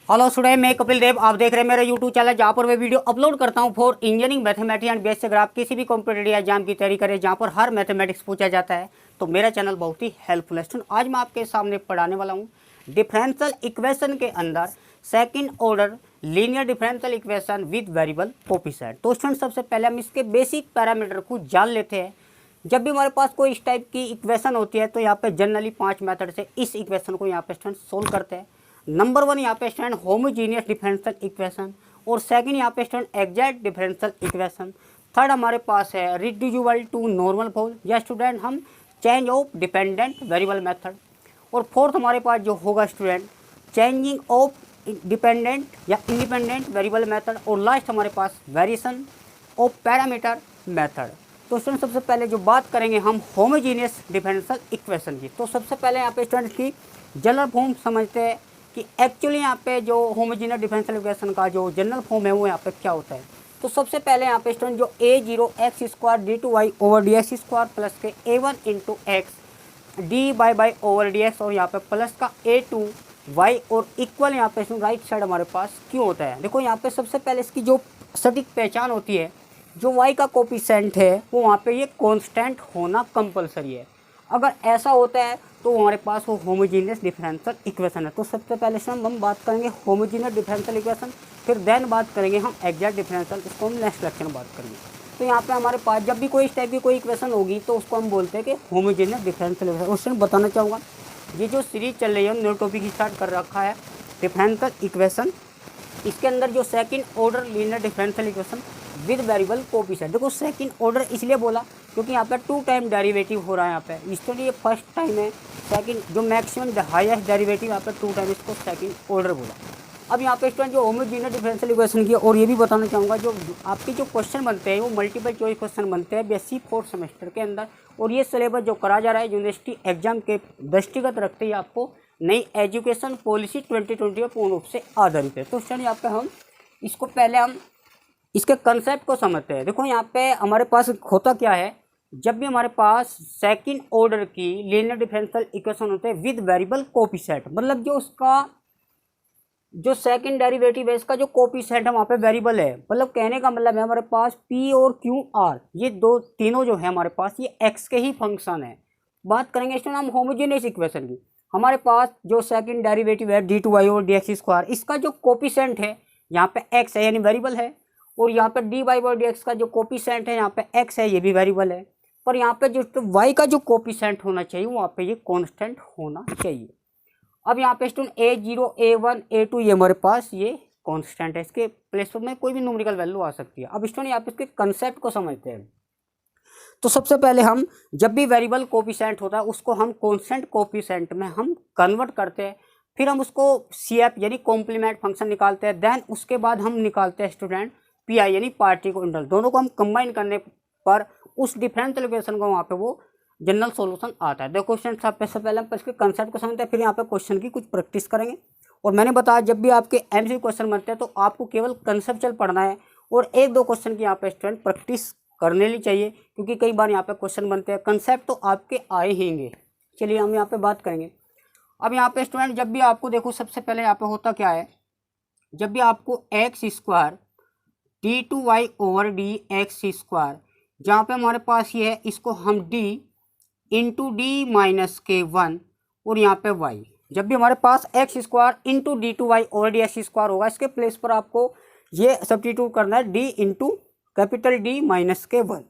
Hello student, मैं कपिल देव। आप देख रहे हैं मेरा यूट्यूब चैनल जहाँ पर मैं वीडियो अपलोड करता हूँ for engineering mathematics and basic. अगर आप किसी भी कॉम्पिटेटिव एग्जाम की तैयारी करें जहाँ पर हर मैथमेटिक्स पूछा जाता है तो मेरा चैनल बहुत ही हेल्पफुल है। स्टूडेंट, आज मैं आपके सामने पढ़ाने वाला हूँ डिफरेंशियल इक्वेशन के अंदर second order linear differential equation with variable coefficient. तो स्टूडेंट, सबसे पहले हम इसके बेसिक पैरामीटर को जान लेते हैं। जब भी हमारे पास कोई इस टाइप की इक्वेशन होती है तो यहाँ पे जनरली 5 मेथड से इस इक्वेशन को यहाँ पे स्टूडेंट सोल्व करते हैं। नंबर 1 यहाँ पे स्टूडेंट होमोजीनियस डिफरेंशियल इक्वेशन, और सेकंड यहाँ पे student exact differential equation. Third हमारे पास है रिड्यूसिबल टू नॉर्मल फॉर्म या स्टूडेंट हम change of dependent variable method. और फोर्थ हमारे पास जो होगा स्टूडेंट चेंजिंग ऑफ डिपेंडेंट या इंडिपेंडेंट वेरिएबल मेथड। और लास्ट हमारे पास वेरिएशन ऑफ पैरामीटर मेथड। तो स्टूडेंट, सबसे पहले जो बात करेंगे हम होमोजीनियस डिफरेंशियल इक्वेशन की, तो सबसे पहले यहाँ पे स्टूडेंट की जनरल फॉर्म समझते हैं कि एक्चुअली यहाँ पे जो होमोजीनियस डिफरेंशियल इक्वेशन का जो जनरल फॉर्म है वो यहाँ पे क्या होता है। तो सबसे पहले यहाँ पे स्टूडेंट जो a0 x square d two y over d x square plus के a1 into x d by over d x, और यहाँ पे प्लस का a2 y और इक्वल यहाँ पे राइट साइड हमारे पास क्यों होता है। देखो यहाँ पे सबसे पहले इसकी जो सटीक पहचान होती है, जो y का कोफिशिएंट है वो वहाँ पे ये कांस्टेंट होना कंपलसरी है। अगर ऐसा होता है तो हमारे पास वो होमोजीनियस डिफरेंशियल इक्वेशन है। तो सबसे पहले से हम बात करेंगे होमोजीनियस डिफरेंशियल इक्वेशन, फिर देन बात करेंगे हम एग्जैक्ट डिफरेंशियल, इसको हम नेक्स्ट लेक्चर में बात करेंगे। तो यहाँ पे हमारे पास जब भी कोई इस टाइप की कोई इक्वेशन होगी तो उसको हम बोलते हैं कि होमोजीनियस डिफरेंशियल इक्वेशन। उससे बताना चाहूँगा ये जो सीरीज चल रही है, न्यू टॉपिक स्टार्ट कर रखा है डिफरेंशियल इक्वेशन। इसके अंदर जो second order linear differential equation with variable coefficient. देखो सेकंड ऑर्डर इसलिए बोला क्योंकि यहाँ पे 2 टाइम डेरिवेटिव हो रहा है। यहाँ पे इसलिए फर्स्ट टाइम है, सेकंड जो मैक्सिमम हाईएस्ट डेरिवेटिव यहाँ पे 2 टाइम, इसको सेकंड ऑर्डर बोला। अब यहाँ पे स्टूडेंट जो होमोजीनियस डिफरेंशियल इक्वेशन की, और ये भी बताना चाहूँगा जो आपके जो क्वेश्चन बनते हैं वो मल्टीपल चॉइस क्वेश्चन बनते हैं बेसिक 4th सेमेस्टर के अंदर। और ये सिलेबस जो करा जा रहा है यूनिवर्सिटी एग्जाम के दृष्टिगत रखते ही आपको नई एजुकेशन पॉलिसी 2020 पर पूर्ण रूप से आधारित है। तो स्टूडेंट यहाँ पे हम इसको पहले हम इसके कंसेप्ट को समझते हैं। देखो यहाँ पे हमारे पास होता क्या है, जब भी हमारे पास सेकंड ऑर्डर की लीनियर डिफरेंशियल इक्वेशन होते हैं विद वेरिएबल कोफिशिएंट, मतलब जो उसका जो सेकंड डेरिवेटिव है इसका जो कोफिशिएंट है वहाँ पे वेरिएबल है। मतलब कहने का मतलब है हमारे पास p और q r ये दो तीनों जो है हमारे पास ये x के ही फंक्शन है। बात करेंगे स्टूडेंट हम होमोजेनियस इक्वेशन की, हमारे पास जो सेकंड डेरिवेटिव है डी टू वाई और डी एक्स स्क्वायर, इसका जो कोफिशिएंट है यहाँ पे x है यानी वेरिएबल है, और यहाँ पे डी वाई और डी एक्स का जो कोफिशिएंट है यहाँ पे x है ये भी वेरिएबल है। पर यहाँ पे जो y का जो कोफिशिएंट होना चाहिए वहाँ पे ये कांस्टेंट होना चाहिए। अब यहाँ पे स्टूडेंट a0 a1 a2 ये हमारे पास ये कांस्टेंट है, इसके प्लेस पर में कोई भी न्यूमेरिकल वैल्यू आ सकती है। अब स्टूडेंट यहाँ पे इसके कंसेप्ट को समझते हैं। तो सबसे पहले हम जब भी वेरिएबल कोफिशिएंट होता है उसको हम कांस्टेंट कोफिशिएंट में हम कन्वर्ट करते हैं, फिर हम उसको CF यानी कॉम्प्लीमेंट फंक्शन निकालते हैं। देन उसके बाद हम निकालते हैं स्टूडेंट PI यानी पार्टिकल इंटीग्रल। दोनों को हम कंबाइन करने पर उस डिफरेंशियल इक्वेशन को वहाँ पे वो जनरल सॉल्यूशन आता है। देखो क्वेश्चन सबसे पहले हम इसके कंसेप्ट को समझते हैं, फिर यहाँ पे क्वेश्चन की कुछ प्रैक्टिस करेंगे। और मैंने बताया जब भी आपके MCQ क्वेश्चन बनते हैं तो आपको केवल कंसेप्चुअल पढ़ना है और 1-2 क्वेश्चन की यहाँ पे स्टूडेंट प्रैक्टिस करने ली चाहिए, क्योंकि कई बार यहाँ पे क्वेश्चन बनते हैं। कंसेप्ट तो आपके आए ही। चलिए हम यहाँ पे बात करेंगे। अब यहाँ पे स्टूडेंट जब भी आपको देखो सबसे पहले यहाँ पे होता क्या है, जब भी आपको x square d two y over d x square, जहाँ पे हमारे पास ये है इसको हम डी इंटू डी माइनस के 1 और यहाँ पे y, जब भी हमारे पास x square into d two y over d x square होगा इसके प्लेस पर आपको ये सब्स्टिट्यूट करना है d into capital D minus के 1।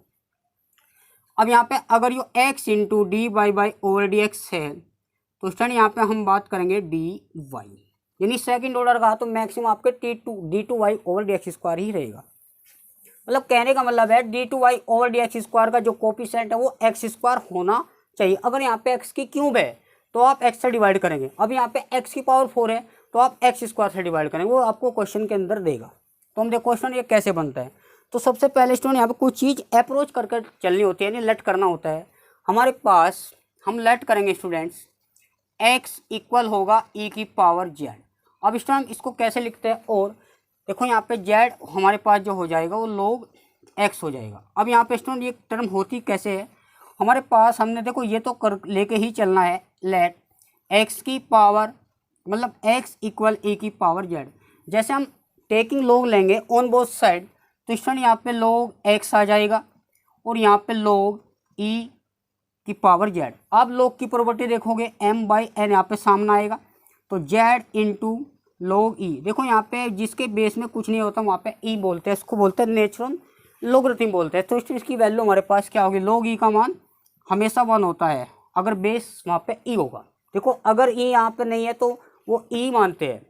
अब यहाँ पे अगर ये x into d by over d x है तो स्टूडेंट यहाँ पे हम बात करेंगे डी वाई, यानी सेकंड ऑर्डर का तो मैक्सिमम आपके d two y over d x square ही रहेगा। मतलब कहने का मतलब है d two y over d x square का जो कोफिशिएंट है वो एक्स स्क्वायर होना चाहिए। अगर यहाँ पे x की क्यूब है तो आप x से डिवाइड करेंगे। अब यहाँ पे x की पावर 4 है तो आप एक्स स्क्वायर से डिवाइड करेंगे, वो आपको क्वेश्चन के अंदर देगा। तो हम देखो क्वेश्चन ये कैसे बनता है। तो सबसे पहले स्टूडेंट यहाँ पे कुछ चीज़ अप्रोच करके चलनी होती है, यानी लेट करना होता है। हमारे पास हम लेट करेंगे स्टूडेंट्स x इक्वल होगा e की पावर z। अब स्टूडेंट इसको कैसे लिखते हैं, और देखो यहाँ पे z हमारे पास जो हो जाएगा वो log x हो जाएगा। अब यहाँ पे स्टूडेंट ये टर्म होती कैसे है, हमारे पास हमने देखो ये तो कर लेके ही चलना है, लेट x की पावर मतलब x इक्वल e की पावर z। जैसे हम टेकिंग log लेंगे ऑन बोथ साइड, तो स्टूडेंट यहाँ पे log x आ जाएगा और यहाँ पे log e की पावर z। अब log की प्रॉपर्टी देखोगे m/n यहाँ पे सामने आएगा, तो z इंटू log e। देखो यहाँ पे जिसके बेस में कुछ नहीं होता वहाँ पे e बोलते हैं, इसको बोलते हैं नेचुरल लोगरिथम बोलते हैं। तो इसकी वैल्यू हमारे पास क्या होगी, log e का मान हमेशा 1 होता है अगर बेस वहाँ पे e होगा। देखो अगर e यहाँ पे नहीं है तो वो e मानते हैं।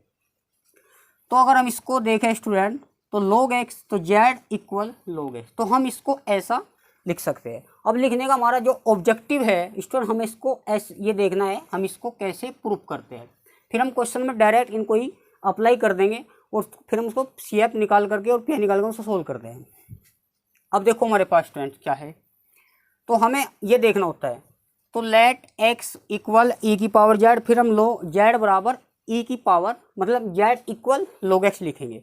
तो अगर हम इसको देखें स्टूडेंट, तो log x, तो z इक्वल log x, तो हम इसको ऐसा लिख सकते हैं। अब लिखने का हमारा जो ऑब्जेक्टिव है स्टूडेंट, हमें इसको ये देखना है हम इसको कैसे प्रूव करते हैं। फिर हम क्वेश्चन में डायरेक्ट इनको ही अप्लाई कर देंगे और फिर हम उसको CF निकाल करके और P निकाल कर उसको सोल्व करते हैं। अब देखो हमारे पास स्टूडेंट क्या है, तो हमें ये देखना होता है। तो लेट x इक्वल e की पावर z, फिर हम लो z बराबर e की पावर, मतलब z इक्वल log x लिखेंगे।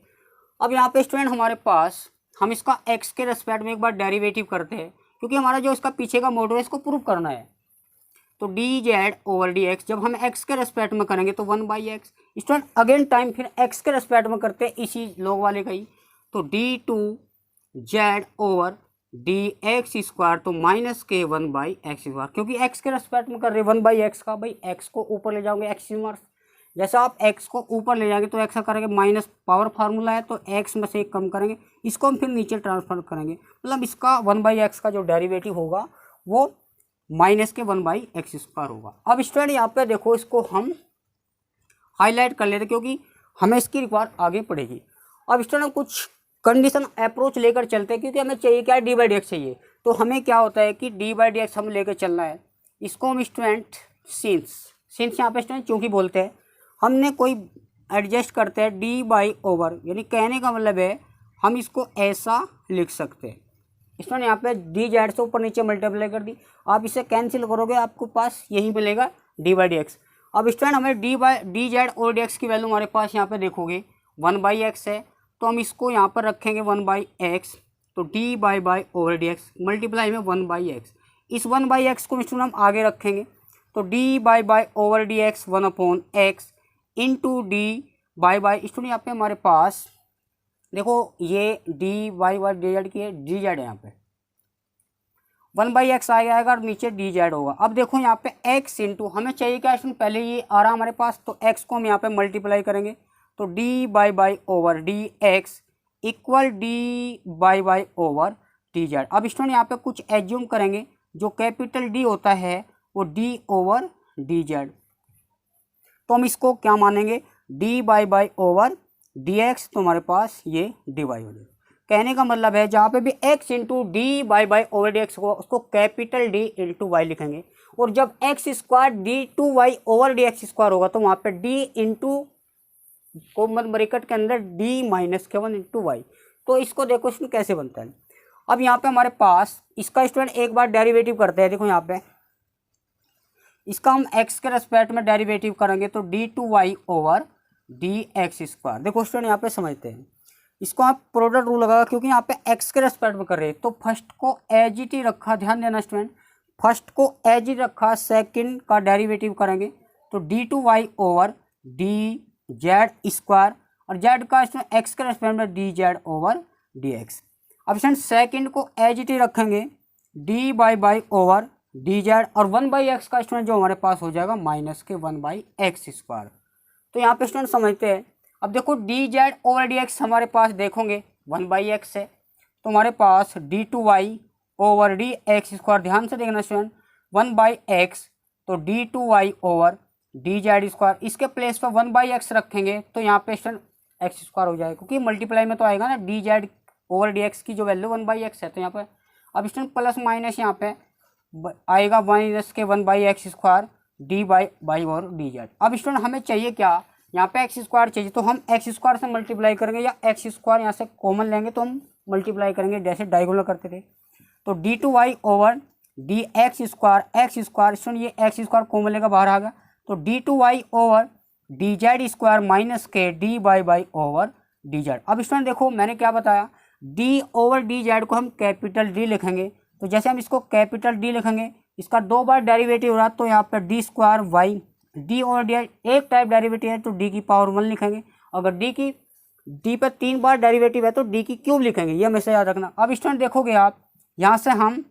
अब यहाँ पे स्टूडेंट हमारे पास हम इसका x के रेस्पेक्ट में एक बार डेरिवेटिव करते हैं, क्योंकि हमारा जो इसका पीछे का मॉडल है इसको प्रूव करना है। तो dz ओवर dx जब हम x के रेस्पेक्ट में करेंगे तो 1/x। स्टूडेंट अगेन टाइम फिर x के रेस्पेक्ट में करते हैं इसी log वाले का ही, तो d2z ओवर dx स्क्वायर, तो माइनस के 1/x स्क्वायर, क्योंकि x के रेस्पेक्ट में कर रहे 1/x का, भाई x को ऊपर ले जाओगे x इनवर्स। जैसा आप x को ऊपर ले जाएंगे तो x का करेंगे माइनस, पावर फार्मूला है तो x में से एक कम करेंगे, इसको हम फिर नीचे ट्रांसफर करेंगे, मतलब इसका 1/x का जो डेरिवेटिव होगा वो माइनस के 1/x स्क्वायर होगा। अब स्टूडेंट यहाँ पे देखो इसको हम हाईलाइट कर लेते क्योंकि हमें इसकी रिक्वायर आगे पड़ेगी। अब स्टूडेंट कुछ कंडीशन अप्रोच लेकर चलते हैं, क्योंकि हमें चाहिए क्या, d/dx चाहिए। तो हमें क्या होता है कि d/dx हम लेकर चलना है। इसको हम स्टूडेंट सिंस यहाँ पे स्टूडेंट क्योंकि बोलते हैं, हमने कोई एडजस्ट करते हैं d/ओवर, यानी कहने का मतलब है हम इसको ऐसा लिख सकते हैं। स्टूडेंट यहाँ पे dz से ऊपर नीचे मल्टीप्लाई कर दी, आप इसे कैंसिल करोगे आपको पास यही मिलेगा d/dx। अब स्टूडेंट हमें dz और dx की वैल्यू हमारे पास यहाँ पे देखोगे 1/x है, तो हम इसको यहाँ पर रखेंगे 1/x, तो d ओवर dx मल्टीप्लाई में 1/x। इस 1/x को स्टूडेंट हम आगे रखेंगे, तो d over dx 1/x into d student यहाँ पे हमारे पास देखो ये dy/dz की है, dz है यहाँ पे 1/x आ जाएगा और नीचे dz होगा। अब देखो यहाँ पे x इंटू हमें चाहिए क्या स्टूडेंट, पहले ये आ रहा हमारे पास, तो x को हम यहाँ पे मल्टीप्लाई करेंगे, तो d over dx equal d over dz। अब स्टूडेंट यहाँ पे कुछ एज्यूम करेंगे, जो कैपिटल D होता है वो d ओवर dz, तो हम इसको क्या मानेंगे d ओवर dx, तो हमारे पास ये dy हो जाएगा। कहने का मतलब है जहाँ पे भी x into d over dx होगा उसको कैपिटल D इंटू y लिखेंगे, और जब x square d2y over dx square होगा तो वहाँ पे d इंटू कॉमन ब्रैकेट के अंदर d माइनस के 1 इंटू वाई। तो इसको देखो इसमें कैसे बनता है। अब यहाँ पे हमारे पास इसका स्टूडेंट एक बार डेरिवेटिव करते हैं। देखो यहाँ पे इसका हम x के रेस्पेक्ट में डेरिवेटिव करेंगे तो d2y ओवर dx स्क्वायर। देखो स्टूडेंट यहाँ पे समझते हैं, इसको आप प्रोडक्ट रूल लगा, क्योंकि यहाँ पे x के रेस्पेक्ट में कर रहे हैं तो फर्स्ट को एज इट ही रखा, ध्यान देना स्टूडेंट, फर्स्ट को एज इट रखा, सेकंड का डेरिवेटिव करेंगे तो d2y ओवर dz स्क्वायर, और z का x के रेस्पेक्ट में dz ओवर dx। अब स्टूडेंट सेकंड को एज इट ही रखेंगे dy ओवर dz, और 1/x का स्टूडेंट जो हमारे पास हो जाएगा माइनस के 1/x स्क्वायर। तो यहाँ पे स्टूडेंट समझते हैं। अब देखो dz ओवर dx हमारे पास देखोगे 1/x है, तो हमारे पास d2y ओवर dx स्क्वायर, ध्यान से देखना स्टूडेंट 1/x, तो d2y ओवर dz स्क्वायर, इसके प्लेस पर 1/x रखेंगे तो यहाँ पे स्टूडेंट x स्क्वायर हो जाएगा, क्योंकि मल्टीप्लाई में तो आएगा ना, dz ओवर dx की जो वैल्यू 1/x है, तो यहाँ पे अब स्टूडेंट प्लस माइनस यहाँ पे आएगा माइनस के 1/x स्क्वायर dy और dz। अब स्टूडेंट हमें चाहिए क्या, यहाँ पे x स्क्वायर चाहिए, तो हम x स्क्वायर से मल्टीप्लाई करेंगे, या x स्क्वायर यहाँ से कॉमन लेंगे तो हम मल्टीप्लाई करेंगे जैसे डायगोनल करते थे। तो d2y over dx square, x square student ये x स्क्वायर कॉमन लेकर बाहर आ गया, तो d2y over dz square minus के dy ओवर dz। अब स्टूडेंट देखो मैंने क्या बताया, d ओवर dz को हम कैपिटल D लिखेंगे, तो जैसे हम इसको कैपिटल D लिखेंगे, इसका 2 बार डेरिवेटिव हो रहा तो यहाँ पर d स्क्वायर y डी और डी एक टाइप डेरिवेटिव है तो डी की पावर 1 लिखेंगे, अगर डी पे 3 बार डेरिवेटिव है तो डी की क्यूब लिखेंगे, ये हमेशा याद रखना। अब स्टूडेंट देखोगे आप यहाँ से हम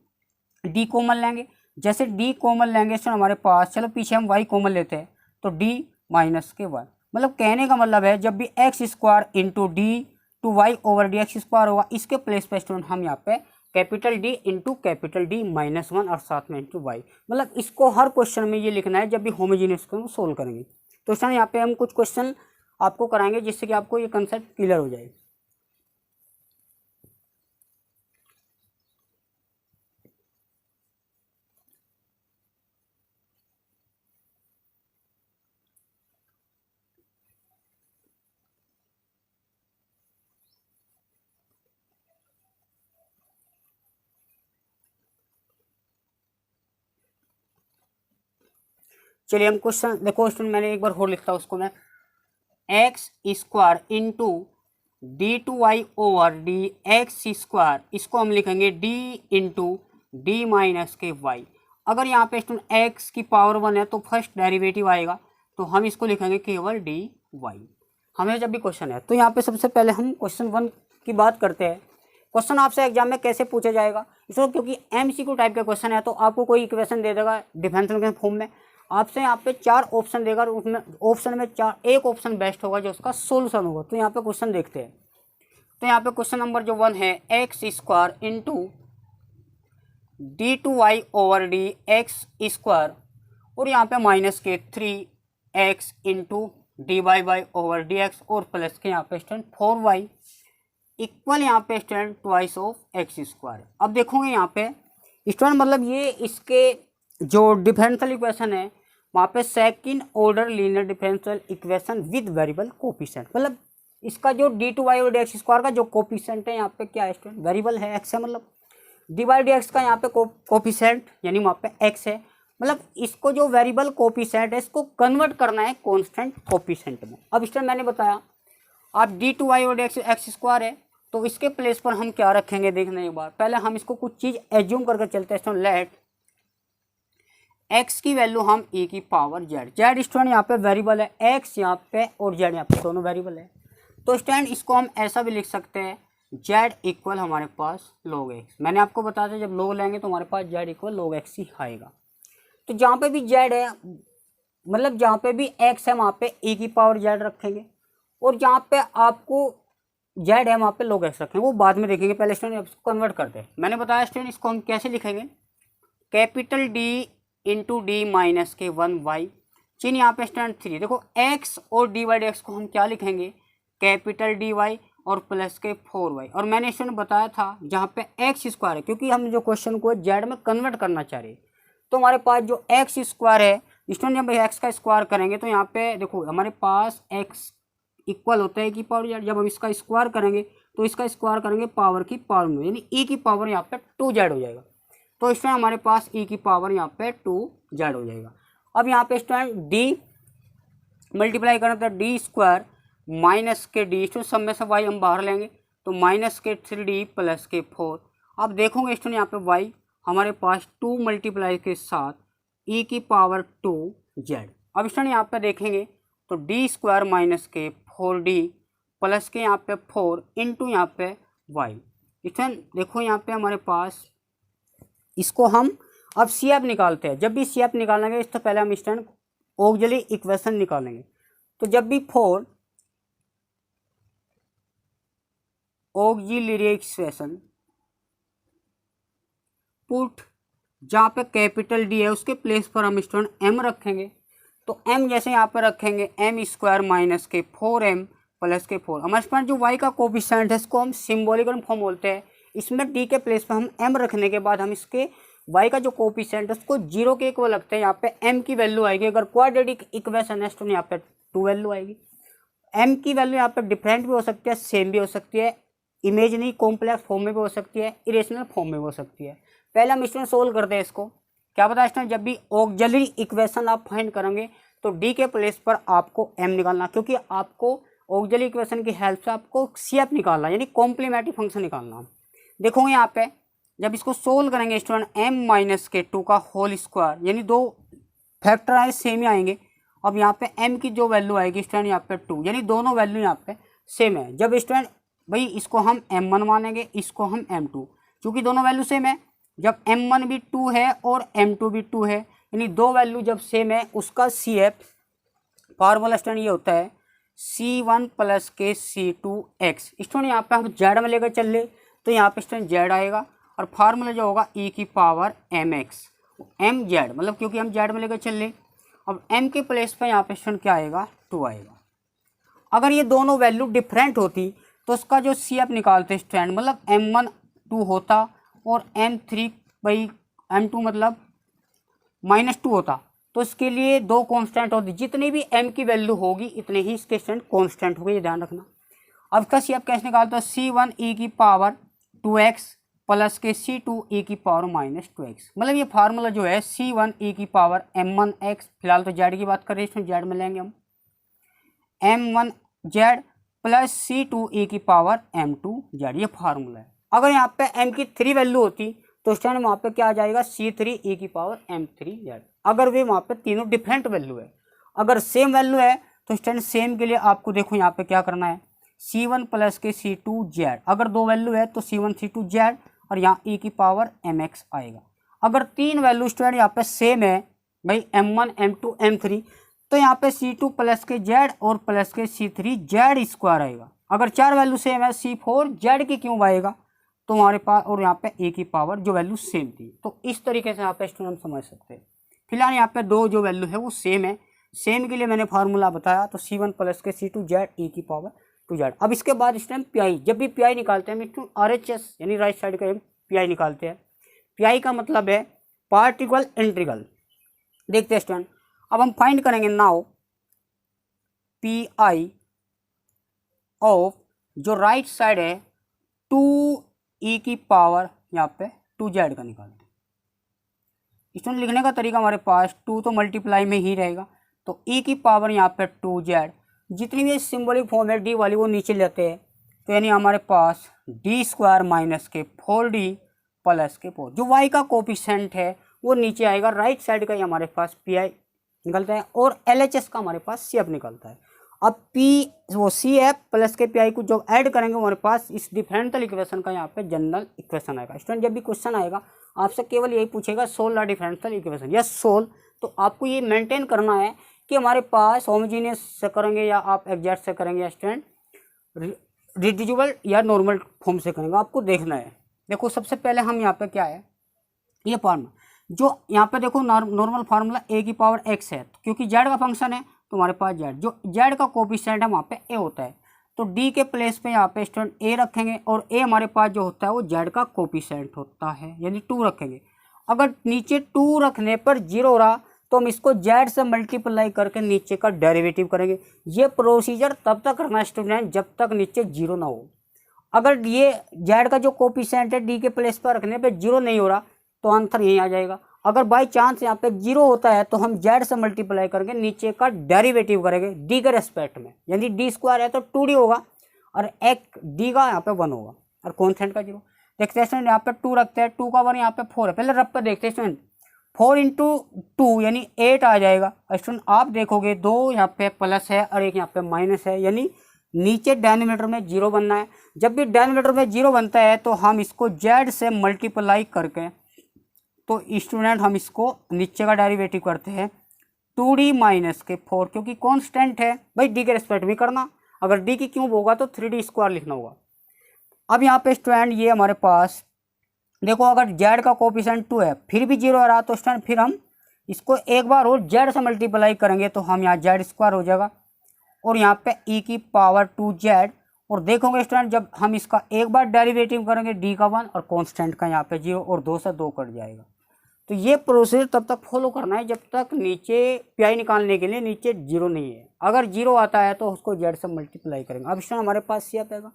डी कॉमन लेंगे, जैसे डी कॉमन लेंगे स्टूडेंट हमारे पास, चलो पीछे हम वाई कॉमन लेते हैं तो डी माइनस के वाई, मतलब कहने का मतलब है जब भी x square into d two y over d x square होगा, इसके प्लेस पे स्टूडेंट हम यहाँ पे capital D into capital D minus 1 और साथ में इंटू वाई, मतलब इसको हर क्वेश्चन में ये लिखना है जब भी होमोजीनियस को सोल्व करेंगे। तो स्टूडेंट यहाँ पे हम कुछ क्वेश्चन आपको कराएंगे जिससे कि आपको ये कंसेप्ट क्लियर हो जाए। चलिए हम क्वेश्चन देखो स्टूडेंट, मैंने एक बार और लिखता हूँ उसको मैं, x square into d two y over d x square, इसको हम लिखेंगे डी इंटू डी माइनस के वाई। अगर यहाँ पे स्टूडेंट एक्स की पावर 1 है तो फर्स्ट डेरिवेटिव आएगा तो हम इसको लिखेंगे केवल डी वाई, हमें जब भी क्वेश्चन है। तो यहाँ पे सबसे पहले हम क्वेश्चन 1 की बात करते हैं। क्वेश्चन आपसे एग्जाम में कैसे पूछा जाएगा, इसको क्योंकि एमसीक्यू टाइप का क्वेश्चन है तो आपको कोई इक्वेशन दे देगा डिफरेंशियल के फॉर्म में, आपसे यहाँ पे 4 ऑप्शन देगा और उसमें ऑप्शन में एक ऑप्शन बेस्ट होगा जो उसका सोल्यूशन होगा। तो यहाँ पे क्वेश्चन देखते हैं। तो यहाँ पे क्वेश्चन नंबर जो 1 है, x square into d two y over d x square और यहाँ पे माइनस के 3x into d y y over d x और प्लस के यहाँ पे स्टूडेंट 4y इक्वल यहाँ पे student twice of x square. अब देखोगे यहाँ पे स्टूडेंट मतलब ये इसके जो डिफरेंशियल इक्वेशन है वहाँ पे second order linear differential equation with variable coefficient, मतलब इसका जो डी टू वाई और डी एक्स स्क्वायर का जो कोफिशिएंट है यहाँ पे क्या है स्टूडेंट, वेरिएबल है एक्स है, मतलब डी वाई डी एक्स का यहाँ पे कोफिशिएंट यानी वहाँ पे एक्स है, मतलब इसको जो वेरिएबल कोफिशिएंट है इसको कन्वर्ट करना है कॉन्स्टेंट कोफिशिएंट में। अब स्टूडेंट मैंने बताया आप डी टू वाई और डी एक्स स्क्वायर है तो इसके प्लेस पर हम क्या रखेंगे देखने एक बार, पहले हम इसको कुछ चीज़ एज्यूम करके चलते हैं स्टूडेंट। लेट x की वैल्यू हम e की पावर z स्टूडेंट यहाँ पे वेरिएबल है, x यहाँ पे और z यहाँ पे दोनों वेरिएबल है। तो स्टूडेंट इसको हम ऐसा भी लिख सकते हैं z इक्वल हमारे पास log x, मैंने आपको बताया था जब log लेंगे तो हमारे पास z इक्वल log x ही आएगा। तो जहाँ पे भी z है मतलब जहाँ पे भी x है वहाँ पे e की पावर z रखेंगे और जहाँ पे आपको z है वहाँ पे log x रखेंगे, वो बाद में देखेंगे, पहले स्टूडेंट इसको कन्वर्ट करते हैं। मैंने बताया स्टूडेंट इसको हम कैसे लिखेंगे, capital D into D minus के 1y चिन्ह यहाँ पे स्टूडेंट 3। देखो x और डी वाई डी एक्स को हम क्या लिखेंगे, कैपिटल डी वाई और प्लस के 4y, और मैंने स्टूडेंट बताया था जहाँ पे एक्स स्क्वायर है क्योंकि हम जो क्वेश्चन को जेड में कन्वर्ट करना चाह रहे हैं तो हमारे पास जो एक्स स्क्वायर है स्टूडेंट जब एक्स का स्क्वायर करेंगे तो यहाँ पे देखो हमारे पास एक्स इक्वल होता है की पावर जेड, जब हम इसका स्क्वायर करेंगे तो इसका स्क्वायर करेंगे पावर की पावर में यानी e की पावर यहाँ पे 2z हो जाएगा। तो इसमें हमारे पास e की पावर यहाँ पे 2z हो जाएगा। अब यहाँ पे स्टूडेंट d मल्टीप्लाई करना था डी स्क्वायर माइनस के डी, तो सब में से y हम बाहर लेंगे तो माइनस के 3d प्लस के 4। अब देखोगे स्टूडेंट यहाँ पे y हमारे पास 2 मल्टीप्लाई के साथ e की पावर 2z। अब स्टूडेंट यहाँ पे देखेंगे तो डी स्क्वायर माइनस के 4d प्लस के यहाँ पे 4 इंटू यहाँ पे y। स्टूडेंट देखो यहाँ पे हमारे पास इसको हम अब CF निकालते हैं। जब भी CF निकालेंगे इससे पहले हम स्टूडेंट ऑक्सिलरी इक्वेशन निकालेंगे। तो जब भी 4 ऑक्सिलरी इक्वेशन पुट जहाँ पे कैपिटल D है उसके प्लेस पर हम स्टूडेंट m रखेंगे। तो m जैसे यहाँ पे रखेंगे m स्क्वायर माइनस के 4m प्लस के 4। हमारे पास जो y का कोफिशिएंट है इसको हम सिंबॉलिकल फॉर्म बोलते हैं। इसमें d के प्लेस पर हम m रखने के बाद हम इसके y का जो कोफिशिएंट है उसको 0 के इक्वल रखते हैं। यहाँ पे m की वैल्यू आएगी, अगर क्वाड्रेटिक इक्वेशन है तो यहाँ पे 2 वैल्यू आएगी। m की वैल्यू यहाँ पे डिफरेंट भी हो सकती है, सेम भी हो सकती है, इमेजिनरी कॉम्प्लेक्स फॉर्म में भी हो सकती है, इरेशनल फॉर्म में भी हो सकती है। पहले हम स्टूडेंट सोल्व करते हैं इसको। क्या पता स्टूडेंट जब भी ऑक्सिलरी इक्वेशन आप फाइंड करेंगे तो d के प्लेस पर आपको m निकालना, क्योंकि आपको ऑक्सिलरी इक्वेशन की हेल्प से आपको CF निकालना यानी कॉम्प्लीमेंट्री फंक्शन निकालना। देखोगे यहाँ पे जब इसको सोल्व करेंगे स्टूडेंट m माइनस के 2 का होल स्क्वायर यानी 2 फैक्टर आए सेम ही आएंगे अब यहाँ पे m की जो वैल्यू आएगी स्टूडेंट यहाँ पे 2, यानी दोनों वैल्यू यहाँ पे सेम है। जब स्टूडेंट भाई इसको हम m1 मानेंगे, इसको हम m2, क्योंकि दोनों वैल्यू सेम है। जब m1 भी 2 है और m2 भी 2 है, यानी दो वैल्यू जब सेम है, उसका CF फार्मूला स्टूडेंट ये होता है C1 प्लस के C2x। स्टूडेंट यहाँ पे हम जेड में लेकर चल ले तो यहाँ पे स्टूडेंट जेड आएगा, और फार्मूला जो होगा e की पावर mx, m जेड मतलब क्योंकि हम जेड में लेकर चल ले। अब m के प्लेस पे यहाँ पे स्टूडेंट क्या आएगा, 2 आएगा। अगर ये दोनों वैल्यू डिफरेंट होती तो उसका जो CF निकालते स्टूडेंट, मतलब m1 2 होता और m3 बाई m2 मतलब -2 होता, तो इसके लिए दो कांस्टेंट होती, जितनी भी m की वैल्यू होगी इतने ही इसके स्टूडेंट कांस्टेंट होंगे, ये ध्यान रखना। अब इसका CF कैसे निकालते हो, C1 e की पावर 2x प्लस के C2 e की पावर -2x। मतलब ये फार्मूला जो है C1 e की पावर m1x, फिलहाल तो जेड की बात कर रहे हैं, जेड में लेंगे हम m1z प्लस C2 e की पावर m2z, ये फार्मूला है। अगर यहाँ पे m की 3 वैल्यू होती तो उस टाइम वहाँ पे क्या आ जाएगा, C3 e की पावर m3z। अगर वे वहाँ पे तीनों डिफरेंट वैल्यू है, अगर सेम वैल्यू है तो उस टाइम सेम के लिए आपको देखो यहाँ पे क्या करना है, C1 प्लस के C2z। अगर दो वैल्यू है तो C1 C2z और यहाँ e की पावर mx आएगा। अगर तीन वैल्यू स्टूडेंट यहाँ पे सेम है भाई m1 m2 m3, तो यहाँ पे C2 प्लस के z और प्लस के C3 z स्क्वायर आएगा। अगर चार वैल्यू सेम है C4 z की क्यूब आएगा, तो हमारे पास और यहाँ पे a की पावर जो वैल्यू सेम थी। तो इस तरीके से यहाँ पे स्टूडेंट हम समझ सकते हैं। फिलहाल यहाँ पे दो जो वैल्यू है वो सेम है, सेम के लिए मैंने फार्मूला बताया, तो C1 प्लस के C2z e की पावर 2z। अब इसके बाद स्टूडेंट PI, जब भी PI निकालते हैं हम RHS यानी राइट साइड का PI निकालते हैं। PI का मतलब है पार्टिकल इंटीग्रल। देखते हैं स्टूडेंट, अब हम फाइंड करेंगे नाउ PI ऑफ जो राइट साइड है 2e की पावर यहाँ पे 2z का निकालते हैं। स्टूडेंट लिखने का तरीका हमारे पास 2 तो मल्टीप्लाई में ही रहेगा, तो e की पावर यहाँ पे 2z, जितनी भी सिंबॉलिक फॉर्म है d वाली वो नीचे लेते हैं, तो यानी हमारे पास d स्क्वायर माइनस के 4d प्लस के 4, जो y का कोफिशिएंट है वो नीचे आएगा। राइट साइड का ही हमारे पास PI निकलता है और LHS का हमारे पास CF निकलता है। अब CF प्लस के PI को जब ऐड करेंगे हमारे पास इस डिफरेंशियल इक्वेशन का यहाँ पे जनरल इक्वेशन आएगा। स्टूडेंट जब भी क्वेश्चन आएगा आपसे केवल यही पूछेगा solve the differential equation, yes solve, तो आपको ये मेंटेन करना है कि हमारे पास होमोजीनियस से करेंगे या आप एग्जैक्ट से करेंगे या स्टूडेंट रिड्यूसिबल या नॉर्मल फॉर्म से करेंगे, आपको देखना है। देखो सबसे पहले हम यहाँ पे क्या है, ये फार्मूला जो यहाँ पे देखो नॉर्मल फार्मूला a की पावर x है, क्योंकि z का फंक्शन है तो हमारे पास z, जो z का कोफिशिएंट है वहाँ पे a होता है, तो d के प्लेस पे यहाँ पे स्टूडेंट a रखेंगे और a हमारे पास जो होता है वो z का कोफिशिएंट होता है, यानी 2 रखेंगे। अगर नीचे 2 रखने पर 0 हो रहा तो हम इसको z से मल्टीप्लाई करके नीचे का डेरिवेटिव करेंगे। ये प्रोसीजर तब तक करना है स्टूडेंट जब तक नीचे 0 ना हो। अगर ये z का जो कोफिशिएंट है d के प्लेस पर रखने पे 0 नहीं हो रहा तो आंसर यहीं आ जाएगा। अगर बाई चांस यहाँ पे 0 होता है तो हम z से मल्टीप्लाई करके नीचे का डेरिवेटिव करेंगे d के रेस्पेक्ट में, यानी d स्क्वायर है तो 2d होगा और एक d का यहाँ पे 1 होगा और कॉन्स्टेंट का 0। देखते हैं स्टूडेंट यहाँ पे 2 रखते हैं, 2 का 1 यहाँ पे 4 है। पहले रब पे देखते हैं स्टूडेंट, 4 इंटू 2 यानी 8 आ जाएगा। स्टूडेंट आप देखोगे 2 यहाँ पे प्लस है और एक यहाँ पे माइनस है, यानी नीचे डिनोमिनेटर में 0 बनना है। जब भी डिनोमिनेटर में 0 बनता है तो हम इसको z से मल्टीप्लाई करके, तो स्टूडेंट हम इसको नीचे का डेरिवेटिव करते हैं 2d माइनस के 4, क्योंकि कांस्टेंट है भाई d के रेस्पेक्ट में करना, अगर d की क्यूब होगा तो 3d स्क्वायर लिखना होगा। अब यहाँ पे स्टूडेंट ये हमारे पास देखो, अगर z का कोफिशिएंट 2 है फिर भी 0 आ रहा तो स्टूडेंट फिर हम इसको एक बार और z से मल्टीप्लाई करेंगे तो हम यहाँ z स्क्वायर हो जाएगा और यहाँ पे e की पावर 2z। और देखोगे स्टूडेंट जब हम इसका एक बार डेरिवेटिव करेंगे d का 1 और कांस्टेंट का यहाँ पे 0 और 2 से 2 कट जाएगा। तो ये प्रोसेस तब तक फॉलो करना है जब तक नीचे PI निकालने के लिए नीचे 0 नहीं है। अगर 0 आता है तो उसको z से मल्टीप्लाई करेंगे। अब स्टूडेंट हमारे पास CF आएगा,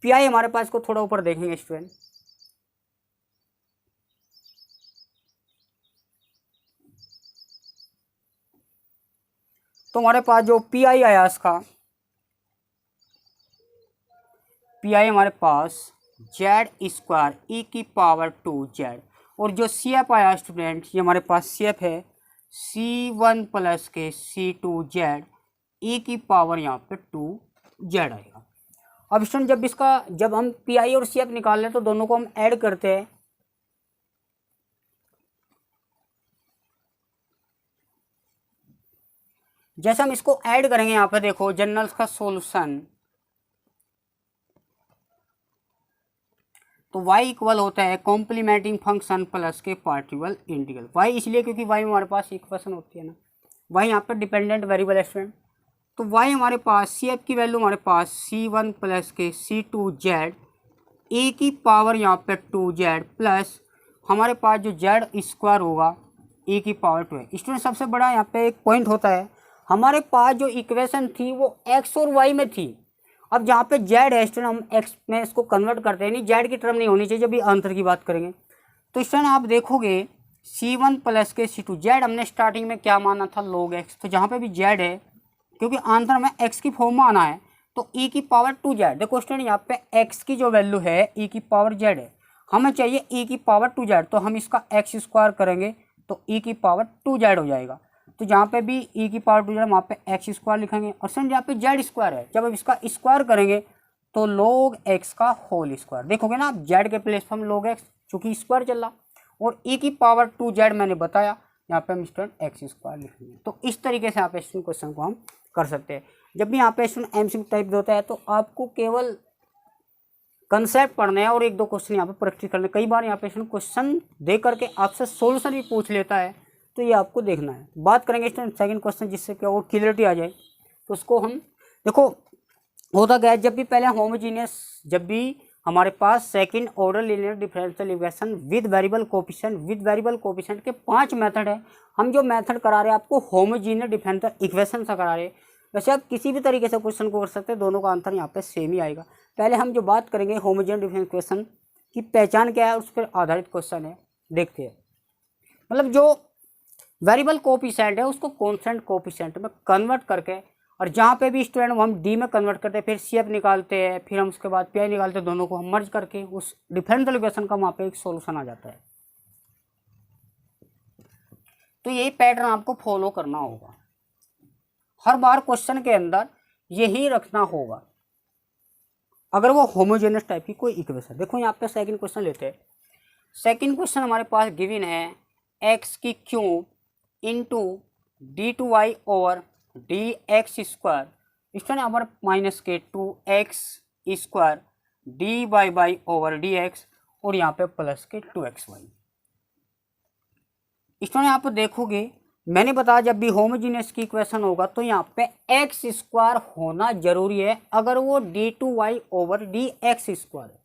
PI हमारे पास को थोड़ा ऊपर देखेंगे स्टूडेंट, तो हमारे पास जो PI आया इसका PI हमारे पास z स्क्वायर e की पावर 2z, और जो CF आया स्टूडेंट ये हमारे पास CF है C1 प्लस के C2Z e की पावर यहाँ पे 2Z आएगा। अब स्टूडेंट जब हम PI और CF निकाल लें तो दोनों को हम ऐड करते हैं। जैसे हम इसको ऐड करेंगे यहाँ पे देखो जनरल्स का सॉल्यूशन, तो y इक्वल होता है कॉम्प्लीमेंटिंग फंक्शन प्लस के पार्टिकल इंटीग्रल। y इसलिए क्योंकि y में हमारे पास इक्वेशन होती है ना, y यहाँ पे डिपेंडेंट वेरिएबल है स्टूडेंट। तो y हमारे पास CF की वैल्यू हमारे पास C1 प्लस के C2Z e की पावर यहाँ पे 2Z प्लस हमारे पास जो Z स्क्वायर होगा e की पावर 2 है। स्टूडेंट सबसे बड़ा यहाँ पे एक पॉइंट होता है, हमारे पास जो इक्वेशन थी वो x और y में थी। अब जहाँ पे Z है स्टूडेंट हम x में इसको कन्वर्ट करते हैं, नहीं Z की टर्म नहीं होनी चाहिए जब भी आंसर की बात करेंगे। तो स्टूडेंट आप देखोगे C1 प्लस के C2 Z हमने स्टार्टिंग में क्या माना था log x, तो जहाँ पे भी Z है क्योंकि आंसर में x की फॉर्म में आना है तो e की पावर 2Z। देखो स्टूडेंट यहाँ पे x की जो वैल्यू है e की पावर z है, हमें चाहिए e की पावर 2Z, तो हम इसका x स्क्वायर करेंगे तो e की पावर 2Z हो जाएगा। तो जहाँ पे भी e की पावर 2Z वहाँ पे x स्क्वायर लिखेंगे और स्टूडेंट यहाँ पे z स्क्वायर है, जब हम इसका स्क्वायर करेंगे तो log x का होल स्क्वायर। देखोगे ना आप z के प्लेस पर हम log x चूँकि स्क्वायर चल रहा और e की पावर 2Z मैंने बताया यहाँ पे हम स्टूडेंट एक्स स्क्वायर लिखेंगे। तो इस तरीके से यहाँ पे स्टूडेंट क्वेश्चन को हम कर सकते हैं। जब भी यहाँ पे स्टूडेंट एमसीक्यू टाइप होता है तो आपको केवल कंसेप्ट पढ़ना है और एक दो क्वेश्चन यहाँ पे प्रैक्टिस करना है। कई बार यहाँ पे स्टूडेंट क्वेश्चन दे करके आपसे सोल्यूशन भी पूछ लेता है, तो ये आपको देखना है। बात करेंगे स्टूडेंट सेकंड क्वेश्चन जिससे क्या और क्लियरिटी आ जाए। तो उसको हम देखो होता क्या है, जब भी पहले होमोजीनियस, जब भी हमारे पास second order linear differential equation with variable coefficient के 5 मेथड है। हम जो मेथड करा रहे हैं आपको होमोजीनियस डिफरेंशियल इक्वेशन से करा रहे हैं। वैसे आप किसी भी तरीके से क्वेश्चन को कर सकते हैं, दोनों का आंसर यहाँ पे सेम ही आएगा। पहले हम जो बात करेंगे होमोजीनियस डिफरेंशियल इक्वेशन की पहचान क्या है, उस पर आधारित क्वेश्चन है, देखते हैं। मतलब जो वेरिएबल कोएफिशिएंट है उसको कॉन्स्टेंट कोएफिशिएंट में कन्वर्ट करके, और जहाँ पे भी स्टूडेंट हम डी में कन्वर्ट करते हैं, फिर CF निकालते हैं, फिर हम उसके बाद PI निकालते हैं, दोनों को हम मर्ज करके उस डिफरेंशियल इक्वेशन का वहाँ पे एक सॉल्यूशन आ जाता है। तो यही पैटर्न आपको फॉलो करना होगा, हर बार क्वेश्चन के अंदर यही रखना होगा अगर वो होमोजेनियस टाइप की कोई इक्वेशन। देखो यहाँ पे सेकंड क्वेश्चन लेते हैं। सेकंड क्वेश्चन हमारे पास गिवन है x की cube into d2y over dx square, इसमें हमारे माइनस के 2x square dy over dx और यहाँ पे प्लस के 2xy। इसमें यहाँ पे देखोगे मैंने बताया जब भी होमोजीनियस की इक्वेशन होगा तो यहाँ पे x स्क्वायर होना जरूरी है अगर वो d2y ओवर dx स्क्वायर है,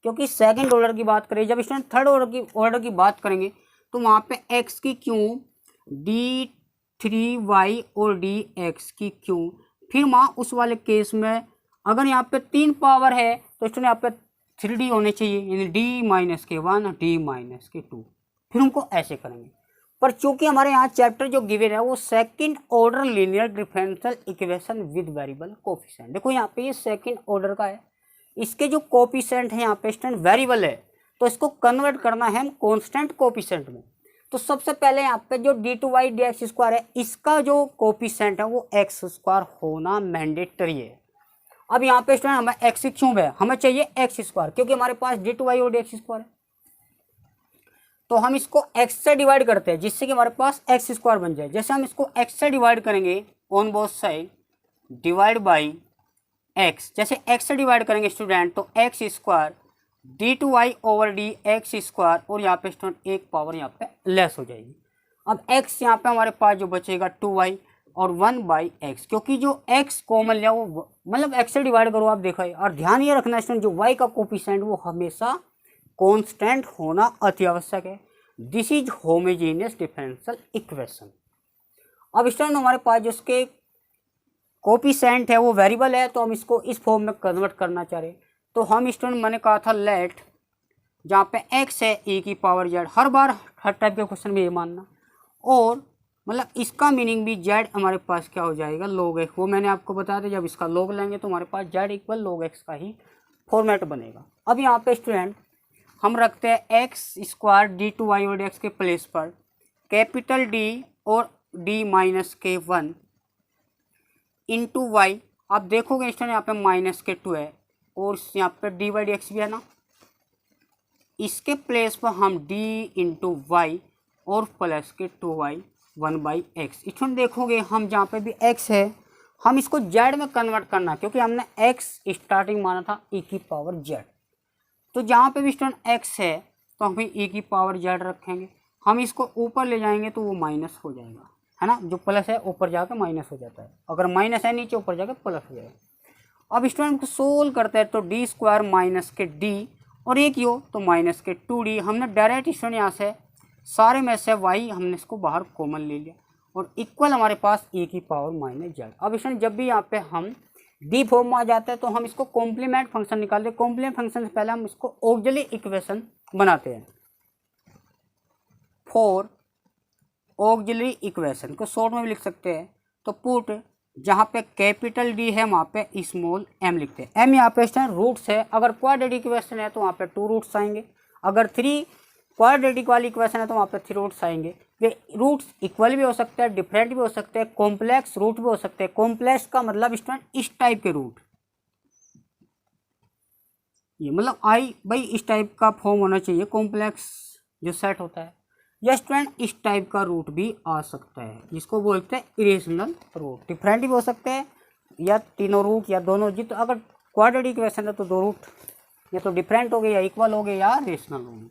क्योंकि सेकंड ऑर्डर की बात करें, जब इसमें थर्ड ऑर्डर की बात करेंगे तो वहाँ पे x की क्यूब d3y और dx की क्यूब, फिर वहाँ उस वाले केस में अगर यहाँ पे 3 पावर है तो इसमें यहाँ पे 3d होने चाहिए, यानी d-1 d-2, फिर हमको ऐसे करेंगे। पर चूंकि हमारे यहाँ चैप्टर जो गिवन है वो second order linear differential equation with variable coefficient, देखो यहाँ पे ये सेकंड ऑर्डर का है, इसके जो कोएफिशिएंट है यहाँ पे स्टूडेंट वेरिएबल है, तो इसको कन्वर्ट करना है हम कांस्टेंट कोएफिशिएंट में। तो सबसे पहले यहाँ पे जो d2y dx स्क्वायर है इसका जो कोएफिशिएंट है वो x स्क्वायर होना मैंडेटरी है। अब यहाँ पे स्टूडेंट हमें x क्यूब है, हमें चाहिए x स्क्वायर, क्योंकि हमारे पास d2y और dx स्क्वायर है, तो हम इसको x से डिवाइड करते हैं जिससे कि हमारे पास x स्क्वायर बन जाए। जैसे हम इसको x से डिवाइड करेंगे on both side divide by x, जैसे x से डिवाइड करेंगे स्टूडेंट तो x square d2y over dx square और यहाँ पे स्टूडेंट एक पावर यहाँ पे लेस हो जाएगी। अब x यहाँ पे हमारे पास जो बचेगा 2y और 1/x, क्योंकि जो x कॉमन लिया वो मतलब x से डिवाइड करो आप देखो। और ध्यान ये रखना स्टूडेंट जो y का कोएफिशिएंट वो हमेशा कांस्टेंट होना अति आवश्यक है। This is homogeneous differential equation. अब स्टूडेंट हमारे पास जो इसके कोएफिशिएंट है वो वेरिएबल है, तो हम इसको इस फॉर्म में कन्वर्ट करना चाह रहे, तो हम स्टूडेंट मैंने कहा था लेट जहाँ पे x है e की पावर z, हर बार हर टाइप के क्वेश्चन में ये मानना, और मतलब इसका मीनिंग भी z हमारे पास क्या हो जाएगा log x, वो मैंने आपको बताया था जब इसका log लेंगे तो हमारे पास z इक्वल log x का ही फॉर्मेट बनेगा। अब यहाँ पे स्टूडेंट हम रखते हैं x स्क्वायर d2y और dx के प्लेस पर कैपिटल D और डी माइनस के 1 इंटू वाई। आप देखोगे स्टूडेंट यहाँ पे माइनस के 2 है और यहाँ पे डी वाई डी एक्स भी है ना, इसके प्लेस पर हम d इंटू वाई और प्लस के 2y 1/x। स्टूडेंट देखोगे हम जहाँ पे भी x है हम इसको z में कन्वर्ट करना, क्योंकि हमने x स्टार्टिंग माना था e की पावर z। तो जहाँ पे भी स्टूडेंट x है तो हम e की पावर z रखेंगे, हम इसको ऊपर ले जाएंगे तो वो माइनस हो जाएगा, है ना। जो प्लस है ऊपर जाकर माइनस हो जाता है, अगर माइनस है नीचे ऊपर जाकर प्लस हो जाएगा। अब स्टूडेंट को सोल्व करते हैं तो डी स्क्वायर माइनस के डी और एक यो तो माइनस के 2d। हमने डायरेक्ट स्टूडेंट यहाँ से सारे में से y हमने इसको बाहर कॉमन ले लिया और इक्वल हमारे पास e की पावर माइनस z। अब स्टूडेंट जब भी यहाँ पे हम डी फॉर्म में आ जाते हैं तो हम इसको कॉम्प्लीमेंट फंक्शन निकालते हैं। कॉम्प्लीमेंट फंक्शन से पहले हम इसको ऑक्सिलरी इक्वेशन बनाते हैं। फॉर ऑक्सिलरी इक्वेशन को शॉर्ट में भी लिख सकते हैं, तो पुट जहाँ पे कैपिटल डी है वहाँ पे स्मॉल एम लिखते हैं। एम यहाँ पे रूट्स है, अगर क्वाड्रेटिक इक्वेशन है तो वहाँ पे 2 रूट्स आएंगे, अगर 3 क्वाड्रेटिक वाली इक्वेशन है तो वहाँ पे 3 रूट्स आएंगे। वे रूट्स इक्वल भी हो सकते हैं, डिफरेंट भी हो सकते हैं, कॉम्प्लेक्स रूट भी हो सकते हैं। कॉम्प्लेक्स का मतलब स्टूडेंट इस टाइप के रूट, ये मतलब आई भाई इस टाइप का फॉर्म होना चाहिए कॉम्प्लेक्स जो सेट होता है, या स्टूडेंट इस टाइप का रूट भी आ सकता है जिसको बोलते हैं इरेशनल रूट। डिफरेंट भी हो सकते हैं या तीनों रूट या दोनों, जित अगर क्वाड्रेटिक इक्वेशन है तो 2 रूट या तो डिफरेंट हो गए या इक्वल हो गए या रेशनल हो गए,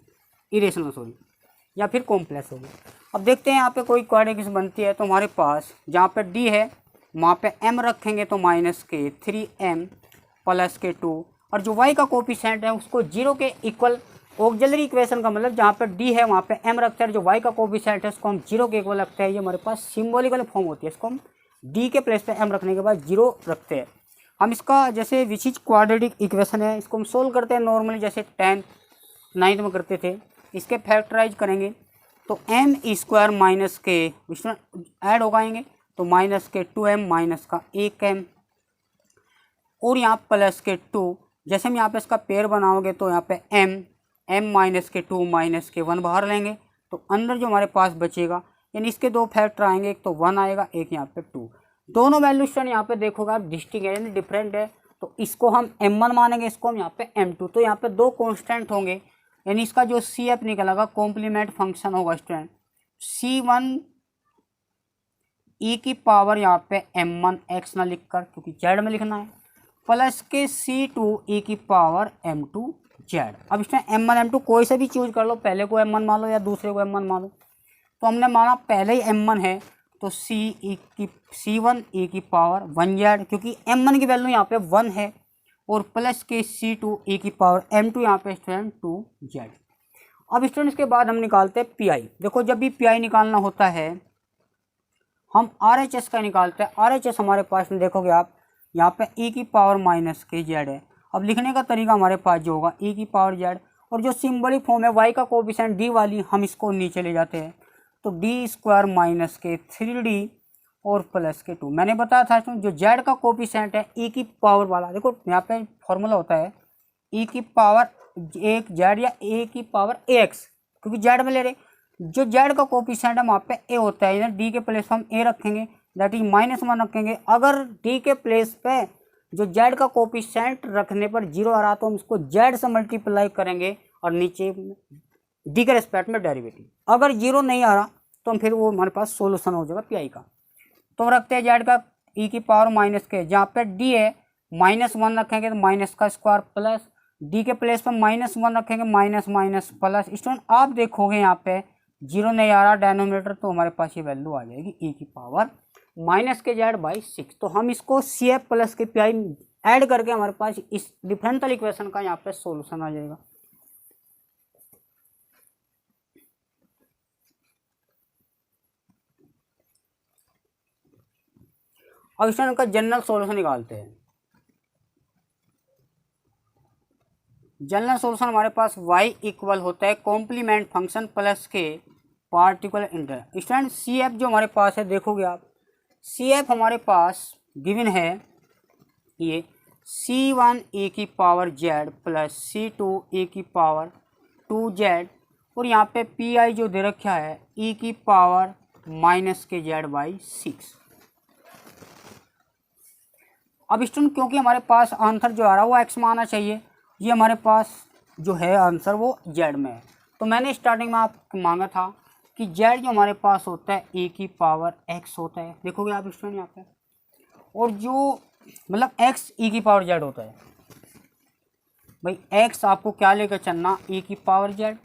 इरेशनल सॉरी, या फिर कॉम्प्लेक्स हो गए। अब देखते हैं यहाँ पे कोई क्वाड्रेटिक इक्वेशन बनती है तो हमारे पास जहाँ पे डी है वहाँ पे m रखेंगे तो माइनस के 3m प्लस के 2, और जो y का कोफिशिएंट है उसको 0 के इक्वल। ऑक्सिलरी इक्वेशन का मतलब जहाँ पे d है वहाँ पे m रखते हैं, जो y का कोफिशिएंट है उसको हम 0 के इक्वल रखते हैं। ये हमारे पास सिंबॉलिकल फॉर्म होती है, इसको हम d के प्लेस पे m रखने के बाद 0 रखते हैं। हम इसका जैसे विच इज क्वाड्रेटिक इक्वेशन है इसको हम सोल्व करते हैं नॉर्मली, जैसे 10 9th में करते थे। इसके फैक्टराइज करेंगे तो m स्क्वायर माइनस के ऐड हो पाएंगे तो माइनस के 2m माइनस का 1m और यहाँ प्लस के 2। जैसे हम यहाँ पे इसका पेयर बनाओगे तो यहाँ पे m माइनस के 2 माइनस के 1 बाहर लेंगे तो अंदर जो हमारे पास बचेगा, यानी इसके 2 फैक्टर आएंगे, एक तो 1 आएगा एक यहाँ पे 2। दोनों वैल्यू स्टूडेंट यहाँ पे देखोगे आप डिस्टिंक्ट है यानी डिफरेंट है, तो इसको हम m1 मानेंगे, इसको हम यहाँ पे m2। तो यहाँ पे 2 कॉन्स्टेंट होंगे, यानी इसका जो CF निकलेगा कॉम्प्लीमेंट फंक्शन होगा स्टूडेंट C1 e की पावर यहाँ पे m1x ना लिखकर, क्योंकि z में लिखना है, प्लस के C2 e की पावर m2z। अब इसमें m1 m2 कोई से भी चूज कर लो, पहले को m1 मान लो या दूसरे को m1 मान लो। तो हमने माना पहले ही m1 है तो C1 e की पावर 1z, क्योंकि m1 की वैल्यू यहाँ पे 1 है, और प्लस के C2 e की पावर m2 यहाँ पे स्टूडेंट 2z। अब स्टूडेंट इसके बाद हम निकालते हैं PI। देखो जब भी PI निकालना होता है हम RHS का निकालते हैं। RHS हमारे पास में देखोगे आप यहाँ पे e की पावर माइनस के z है। अब लिखने का तरीका हमारे पास जो होगा e की पावर z, और जो सिंबलिक फॉर्म है y का कोफिशिएंट d वाली हम इसको नीचे ले जाते हैं तो d स्क्वायर माइनस के 3d और प्लस के 2। मैंने बताया था जो z का कोफिशिएंट है e की पावर वाला, देखो यहाँ पे फॉर्मूला होता है e की पावर एक z या a की पावर ax, क्योंकि z में ले रहे, जो z का कोफिशिएंट है वहाँ पे a होता है, d के प्लेस पर हम a रखेंगे, दैट इज -1 रखेंगे। अगर d के प्लेस पे जो z का कोफिशिएंट रखने पर 0 आ रहा तो हम इसको z से मल्टीप्लाई करेंगे और नीचे d के रेस्पेक्ट में डेरिवेटिव। अगर 0 नहीं आ रहा तो हम फिर वो हमारे पास सोल्यूशन हो जाएगा PI का। तो रखते हैं z का e की पावर माइनस के, जहाँ पे d है -1 रखेंगे तो माइनस का स्क्वायर प्लस d के प्लेस पर -1 रखेंगे माइनस माइनस प्लस। स्टूडेंट आप देखोगे यहाँ पे 0 नहीं आ रहा डेनोमिनेटर, तो हमारे पास ये वैल्यू आ जाएगी e की पावर माइनस के z/6। तो हम इसको CF प्लस के PI ऐड करके हमारे पास इस डिफरेंशियल इक्वेशन का यहाँ पे सॉल्यूशन आ जाएगा। अब इसमें उनका जनरल सॉल्यूशन निकालते हैं। जनरल सॉल्यूशन हमारे पास y इक्वल होता है कॉम्प्लीमेंट फंक्शन प्लस के पार्टिकुलर इंटीग्रल। स्टूडेंट CF जो हमारे पास है देखोगे आप, CF हमारे पास गिवन है ये C1 e की power z plus C2 e की पावर 2z, और यहाँ पे PI जो दे रखा है e की पावर माइनस के जेड बाई 6। अब स्टूडेंट क्योंकि हमारे पास आंसर जो आ रहा है वो एक्स में आना चाहिए, ये हमारे पास जो है आंसर वो जेड में है, तो मैंने स्टार्टिंग में आपको मांगा था कि जेड जो हमारे पास होता है ए की पावर एक्स होता है, देखोगे आप स्टूडेंट यहाँ पे, और जो मतलब एक्स ई की पावर जेड होता है, भाई एक्स आपको क्या लेकर चलना, ई की पावर जेड,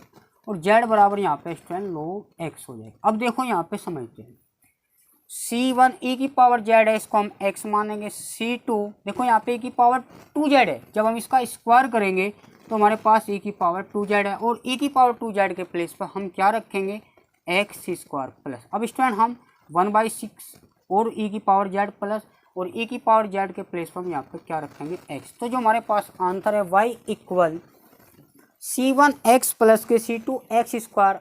और जेड बराबर यहाँ पे स्टूडेंट log एक्स हो जाएगा। अब देखो यहाँ पे समझते हैं, C1 ई की पावर जेड है, इसको हम एक्स मानेंगे। C2 देखो यहाँ पे ई की पावर 2z है, जब हम इसका स्क्वायर करेंगे तो हमारे पास ई की पावर 2z है, और ई की पावर 2z के प्लेस पर हम क्या रखेंगे, एक्स स्क्वायर प्लस, अब स्टूडेंट हम 1/6 और ई की पावर जेड प्लस, और ई की पावर जेड के प्लेस पर हम यहाँ पर क्या रखेंगे, एक्स। तो जो हमारे पास आंसर है y equal C1 x plus के C2 एक्स स्क्वायर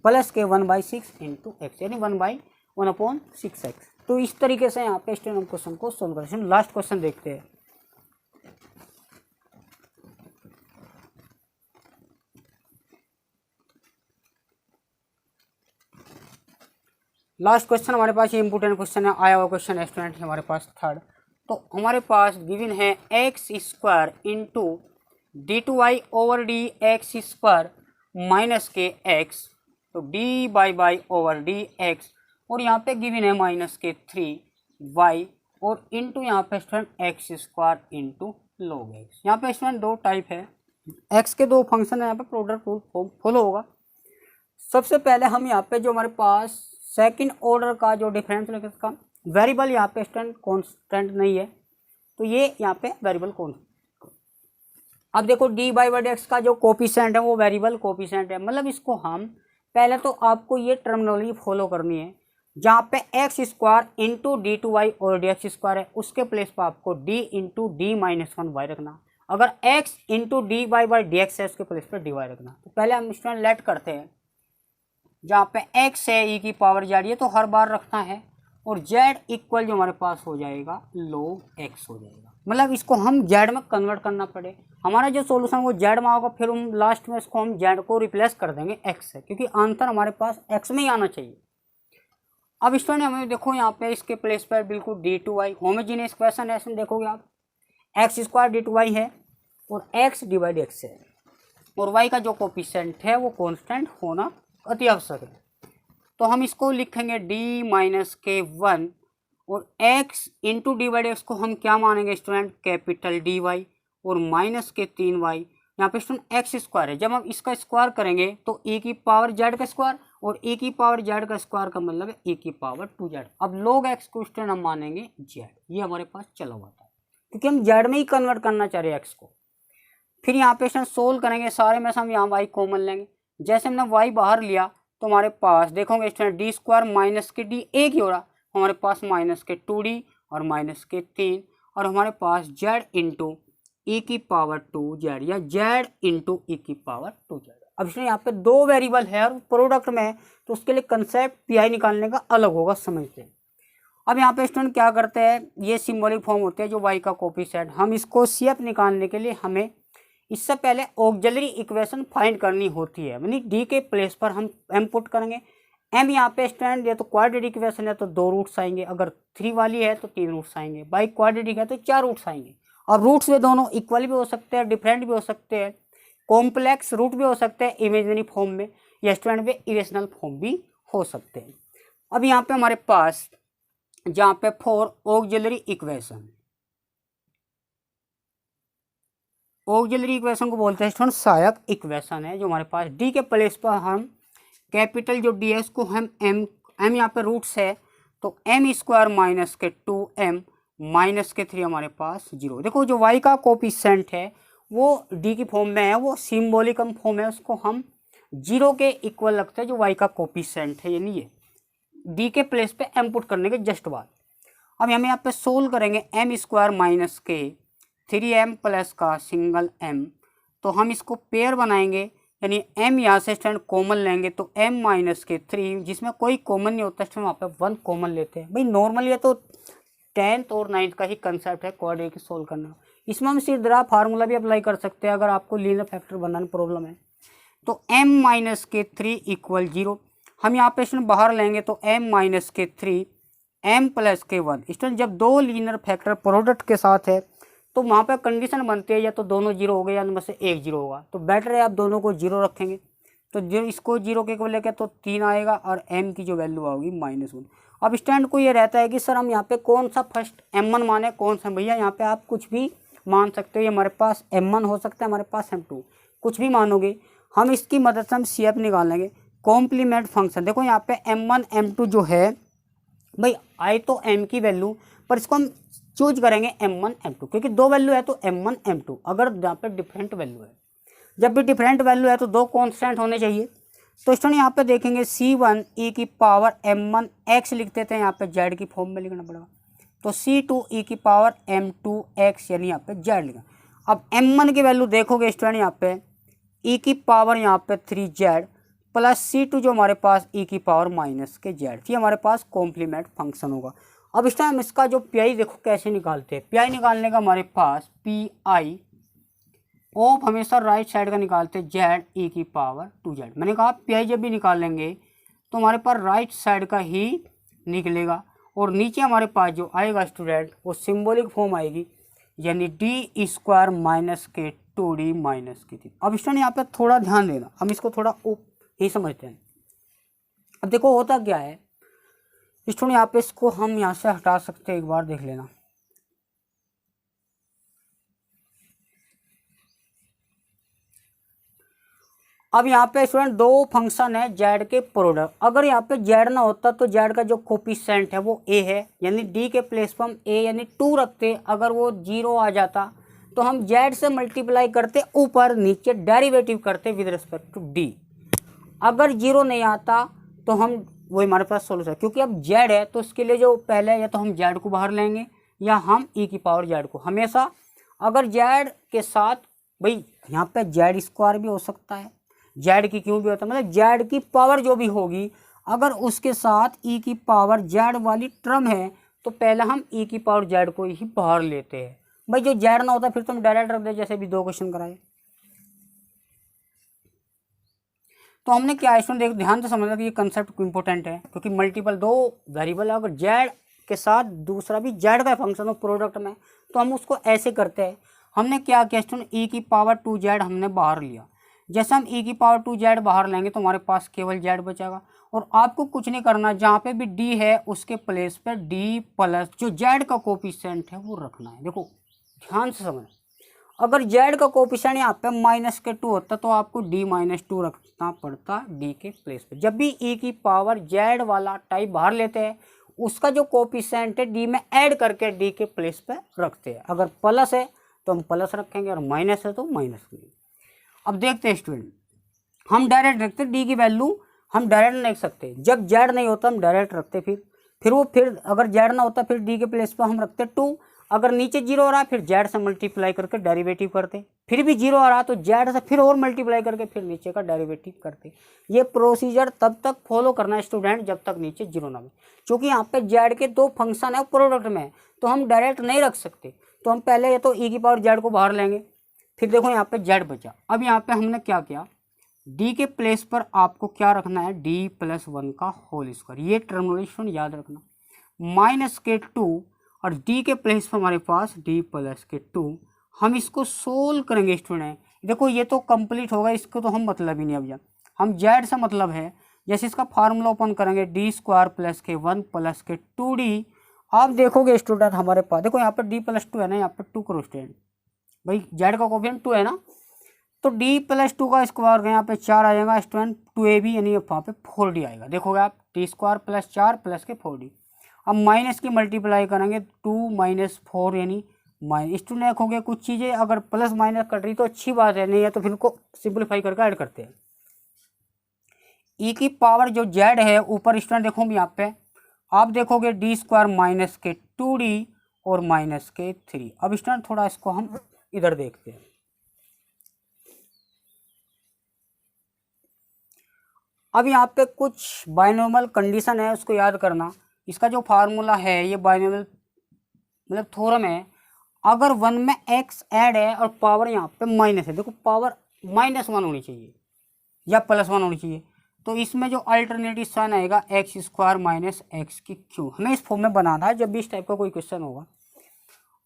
प्लस के 1/6 इंटू एक्स, यानी 1/1/6x। तो इस तरीके से यहाँ पे स्टूडेंट हम क्वेश्चन को सोल्व करते हैं। लास्ट क्वेश्चन देखते हैं। लास्ट क्वेश्चन हमारे पास ये इंपॉर्टेंट क्वेश्चन है, आया हुआ क्वेश्चन है स्टूडेंट हमारे पास थर्ड। तो हमारे पास गिवन है x square into d2y over d x square minus के एक्स, तो D by over d x, और यहाँ पे गिवन है माइनस के 3y, और इंटू यहाँ पे student x square into log x. यहाँ पे स्टूडेंट दो टाइप है, एक्स के दो फंक्शन है, यहाँ पे प्रोडक्ट रूल फॉलो होगा। सबसे पहले हम यहाँ पे जो हमारे पास सेकंड ऑर्डर का जो डिफरेंस है इसका वेरिएबल यहाँ पे स्टूडेंट कांस्टेंट नहीं है, तो ये यहाँ पे वेरिएबल कौन। अब देखो डी बाई डी एक्स का जो कोफिशिएंट है वो वेरिएबल कोफिशिएंट है, मतलब इसको हम पहले तो आपको ये टर्मिनोलॉजी फॉलो करनी है, जहाँ पे एक्स स्क्वायर इंटू d2y और डी एक्स स्क्वायर है उसके प्लेस पर आपको d into D minus 1y रखना। अगर x into d by D x है उसके प्लेस पर dy रखना। तो पहले हम स्टूडेंट लेट करते हैं, जहाँ पे x है e की पावर जेड, ये तो हर बार रखना है, और z इक्वल जो हमारे पास हो जाएगा log x हो जाएगा, मतलब इसको हम z में कन्वर्ट करना पड़े। हमारा जो सॉल्यूशन वो z में होगा, फिर हम लास्ट में इसको हम z को रिप्लेस कर देंगे x से, क्योंकि आंसर हमारे पास x में ही आना चाहिए। अब स्टूडेंट हमें देखो यहाँ पे इसके प्लेस पर बिल्कुल d2y होमोजीनियस इक्वेशन है, इसमें देखोगे आप एक्स स्क्वायर d2y है और x डिवाइड x है, और y का जो कोफिशिएंट है वो कांस्टेंट होना अति आवश्यक है। तो हम इसको लिखेंगे d माइनस के 1, और x into d by x को हम क्या मानेंगे स्टूडेंट, कैपिटल dy, और माइनस के 3y, यहाँ पे स्टूडेंट एक्स स्क्वायर है, जब हम इसका स्क्वायर करेंगे तो e की पावर z का स्क्वायर, और e की पावर z का स्क्वायर का मतलब है e की पावर 2z। अब log x को स्टूडेंट हम मानेंगे z, ये हमारे पास चला हुआ था, क्योंकि हम z में ही कन्वर्ट करना चाह रहे हैं x को। फिर यहाँ पे स्टूडेंट सोल्व करेंगे, सारे में से हम यहाँ y कॉमन लेंगे, जैसे हमने y बाहर लिया तो हमारे पास देखोगे स्टूडेंट डी स्क्वायर माइनस के डी एक ही हो रहा, हमारे पास माइनस के 2d और माइनस के 3, और हमारे पास z इंटू ई की पावर 2z, या z इंटू ई की पावर 2z। अब इसमें यहाँ पे दो वेरिएबल है और प्रोडक्ट में है, तो उसके लिए कंसेप्ट पी निकालने का अलग होगा, समझते हैं। अब यहाँ पे स्टूडेंट क्या करते हैं, ये सिंबॉलिक फॉर्म होते हैं जो y का कोफिशिएंट, हम इसको CF निकालने के लिए हमें इससे पहले ऑक्सिलरी इक्वेशन फाइंड करनी होती है, यानी डी के प्लेस पर हम m पुट करेंगे। m यहाँ पे स्टूडेंट ये तो क्वाड्रेटिक इक्वेशन है तो 2 रूट्स आएंगे, अगर 3 वाली है तो 3 रूट्स आएंगे, बाई क्वाड्रेटिक है तो 4 रूट्स आएंगे। और रूट्स वे दोनों इक्वल भी हो सकते हैं, डिफरेंट भी हो सकते हैं, कॉम्प्लेक्स रूट भी हो सकते हैं इमेजिनरी फॉर्म में, या स्टूडेंट वे इरेशनल फॉर्म भी हो सकते हैं। अब यहाँ पे हमारे पास जहाँ पे 4 ऑक्सिलरी इक्वेशन, ऑक्सिलरी इक्वेशन को बोलते हैं स्टूडेंट सहायक इक्वेशन है, जो हमारे पास डी के प्लेस पर हम कैपिटल जो डी है उसको हम m यहाँ पे रूट्स है तो m स्क्वायर माइनस के 2m माइनस के 3 हमारे पास 0। देखो जो y का कोफिशिएंट है वो d की फॉर्म में है, वो सिंबॉलिकम फॉर्म है, उसको हम 0 के इक्वल रखते हैं जो y का कोफिशिएंट है, यानी ये d के प्लेस पे m पुट करने के जस्ट बाद। अब हम यहाँ पे सोल्व करेंगे m स्क्वायर माइनस के 3m प्लस का सिंगल m, तो हम इसको पेयर बनाएंगे, यानी m यहाँ से स्टूडेंट कॉमन लेंगे तो m माइनस के 3, जिसमें कोई कॉमन नहीं होता स्टूडेंट वहाँ पे 1 कॉमन लेते हैं। भाई नॉर्मल ये तो 10th और 9th का ही कंसेप्ट है क्वाड्रेटिक सोल्व करना, इसमें हम सीधा फार्मूला भी अप्लाई कर सकते हैं अगर आपको लीनियर फैक्टर बनाने प्रॉब्लम है। तो m माइनस के 3 इक्वल 0, हम यहाँ पे स्टूडेंट बाहर लेंगे तो m माइनस के 3 m प्लस के 1। स्टूडेंट जब दो लीनियर फैक्टर प्रोडक्ट के साथ है तो वहाँ पे कंडीशन बनती है या तो दोनों जीरो हो गए या उनमें से एक जीरो होगा, तो बेटर है आप दोनों को जीरो रखेंगे। तो जो इसको जीरो के इक्वल लेके तो 3 आएगा और m की जो वैल्यू आएगी -1। अब स्टूडेंट को ये रहता है कि सर हम यहाँ पे कौन सा फर्स्ट m1 माने कौन सा, भैया यहाँ पे आप कुछ भी मान सकते हो। ये हमारे पास m1 हो सकता है, हमारे पास m2, कुछ भी मानोगे। हम इसकी मदद से हम CF निकाल लेंगे, कॉम्प्लीमेंट फंक्शन। देखो यहाँ पे m1 m2 जो है भाई आए तो m की वैल्यू, पर इसको हम चूज करेंगे m1 m2 क्योंकि दो वैल्यू है तो m1 m2। अगर यहाँ पे डिफरेंट वैल्यू है, जब भी डिफरेंट वैल्यू है तो दो कॉन्स्टेंट होने चाहिए। तो स्टूडेंट यहाँ पे देखेंगे c1 e की पावर m1 x लिख देते हैं, यहाँ पे z की फॉर्म में लिखना पड़ेगा। तो c2 e की पावर m2 x यानी यहाँ पे z लिखा। अब m1 की वैल्यू देखोगे स्टूडेंट यहाँ पे e की पावर यहाँ पे 3z प्लस c2 जो हमारे पास e की पावर माइनस के z, ये हमारे पास कॉम्प्लीमेंट फंक्शन होगा। अब इस टाइम इसका जो पी देखो कैसे निकालते हैं। पी निकालने का हमारे पास पी ऑफ हमेशा राइट साइड का निकालते हैं जेड ई की पावर 2z। मैंने कहा पी जब भी निकालेंगे तो हमारे पास राइट साइड का ही निकलेगा और नीचे हमारे पास जो आएगा स्टूडेंट वो सिंबॉलिक फॉर्म आएगी, यानी डी स्क्वायर माइनस के 2d माइनस के 3। अब स्टूडेंट यहाँ पे थोड़ा ध्यान देना, हम इसको थोड़ा ही समझते हैं। अब देखो होता क्या है स्टूडेंट, यहाँ पे इसको हम यहाँ से हटा सकते हैं, एक बार देख लेना। अब यहाँ पे स्टूडेंट दो फंक्शन है जेड के प्रोडक्ट। अगर यहाँ पे जेड ना होता तो जेड का जो कोफिशिएंट है वो ए है, यानी डी के प्लेस पर हम ए यानी 2 रखते। अगर वो 0 आ जाता तो हम जेड से मल्टीप्लाई करते, ऊपर नीचे डेरिवेटिव करते विद रिस्पेक्ट टू डी। अगर 0 नहीं आता तो हम वो हमारे पास सोल्यूशन, क्योंकि अब जेड है तो उसके लिए जो पहले या तो हम जेड को बाहर लेंगे या हम ई की पावर जेड को। हमेशा अगर जेड के साथ भाई यहाँ पे जेड स्क्वायर भी हो सकता है, जेड की क्यों भी होता है, मतलब जेड की पावर जो भी होगी अगर उसके साथ ई की पावर जेड वाली टर्म है तो पहले हम ई की पावर जेड को ही बाहर लेते हैं। भाई जो जेड ना होता फिर तो हम डायरेक्ट रख दे, जैसे भी 2 क्वेश्चन कराए। तो हमने क्या है देख ध्यान से समझना कि ये कंसेप्ट इंपॉर्टेंट है, क्योंकि मल्टीपल दो वेरिएबल है, अगर जेड के साथ दूसरा भी जेड का फंक्शन हो प्रोडक्ट में तो हम उसको ऐसे करते हैं। हमने क्या किया स्टूडेंट, ई की पावर 2z हमने बाहर लिया। जैसे हम ई की पावर 2z बाहर लेंगे तो हमारे पास केवल z बचेगा और आपको कुछ नहीं करना, जहाँ पे भी d है उसके प्लेस पर d प्लस जो z का कोफिशिएंट है वो रखना है। देखो ध्यान से समझ, अगर z का कोफिशिएंट यहाँ पे -2 होता तो आपको d -2 रखना पड़ता d के प्लेस पे। जब भी e की पावर z वाला टाइप बाहर लेते हैं उसका जो कोफिशिएंट है d में ऐड करके d के प्लेस पे रखते हैं। अगर प्लस है तो हम प्लस रखेंगे और माइनस है तो माइनस करेंगे। अब देखते हैं स्टूडेंट, हम डायरेक्ट रखते डी की वैल्यू, हम डायरेक्ट नहीं रख सकते। जब जेड नहीं होता हम डायरेक्ट रखते, फिर अगर जेड ना होता फिर डी के प्लेस पर हम रखते 2। अगर नीचे 0 आ रहा फिर जेड से मल्टीप्लाई करके डेरिवेटिव करते, फिर भी 0 आ रहा तो जेड से फिर और मल्टीप्लाई करके फिर नीचे का डेरिवेटिव करते। ये प्रोसीजर तब तक फॉलो करना है स्टूडेंट जब तक नीचे 0 ना हो, क्योंकि यहाँ पे जेड के 2 फंक्शन है प्रोडक्ट में तो हम डायरेक्ट नहीं रख सकते। तो हम पहले ये तो ई की पावर जेड को बाहर लेंगे, फिर देखो यहाँ पे जेड बचा। अब यहाँ पे हमने क्या किया, डी के प्लेस पर आपको क्या रखना है, डी प्लस 1 का होल स्क्वायर। ये टर्मिनोलेशन याद रखना, -2 और डी के प्लेस पर हमारे पास डी प्लस के 2। हम इसको सोल्व करेंगे स्टूडेंट। देखो ये तो कंप्लीट होगा, इसको तो हम मतलब ही नहीं। अब हम जेड से मतलब है, जैसे इसका फार्मूला ओपन करेंगे डी स्क्वायर प्लस के 1 प्लस के 2d। आप देखोगे स्टूडेंट हमारे पास देखो यहाँ पर d प्लस 2 है ना, यहाँ पर 2 करो स्टूडेंट, भाई जेड का कोफिशिएंट 2 है ना, तो d प्लस 2 का स्क्वायर यहाँ पे 4 आ जाएगा स्टूडेंट, 2ab यानी वहाँ पे 4d आएगा। देखोगे आप d स्क्वायर प्लस 4 प्लस के 4d। अब माइनस की मल्टीप्लाई करेंगे 2 - 4 यानी माइनस। स्टूडेंट देखोगे कुछ चीज़ें अगर प्लस माइनस कट रही तो अच्छी बात है, नहीं है तो फिर उनको सिंप्लीफाई करके ऐड करते हैं। ई की पावर जो जेड है ऊपर स्टूडेंट देखो यहाँ पे आप देखोगे डी स्क्वायर माइनस के 2d और माइनस के 3। अब स्टूडेंट थोड़ा इसको हम इधर देखते हैं। अब यहाँ पे कुछ बाइनोमियल कंडीशन है उसको याद करना। इसका जो फार्मूला है ये बाइनोमियल मतलब थ्योरम है, अगर 1 में x ऐड है और पावर यहाँ पे माइनस है, देखो पावर -1 होनी चाहिए या +1 होनी चाहिए। तो इसमें जो अल्टरनेटिव साइन आएगा एक्स स्क्वायर माइनस एक्स की क्यूब, हमें इस फॉर्म में बनाना है जब भी इस टाइप का कोई क्वेश्चन होगा।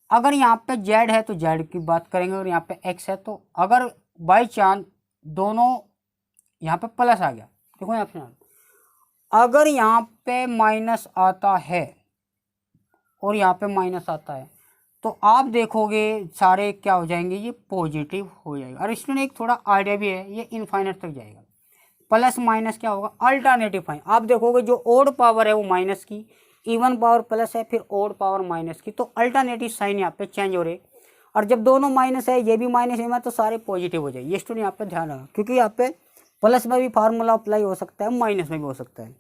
अगर यहाँ पे जेड है तो जेड की बात करेंगे, और यहाँ पे एक्स है तो अगर बाई चांस दोनों यहाँ पे प्लस आ गया, देखो यहाँ पे अगर यहाँ पे माइनस आता है और यहाँ पे माइनस आता है तो आप देखोगे सारे क्या हो जाएंगे, ये पॉजिटिव हो जाएगा। और इसमें एक थोड़ा आइडिया भी है, ये इनफाइनाइट तक जाएगा। प्लस माइनस क्या होगा, अल्टरनेटिव साइन। आप देखोगे जो ओड पावर है वो माइनस की, इवन पावर प्लस है, फिर ओड पावर माइनस की, तो अल्टरनेटिव साइन यहाँ पे चेंज हो रहे। और जब दोनों माइनस है, ये भी माइनस है, तो सारे पॉजिटिव हो जाए। ये स्टूडेंट यहाँ पे ध्यान रखना, क्योंकि यहाँ पे प्लस में भी फार्मूला अप्लाई हो सकता है, माइनस में भी हो सकता है।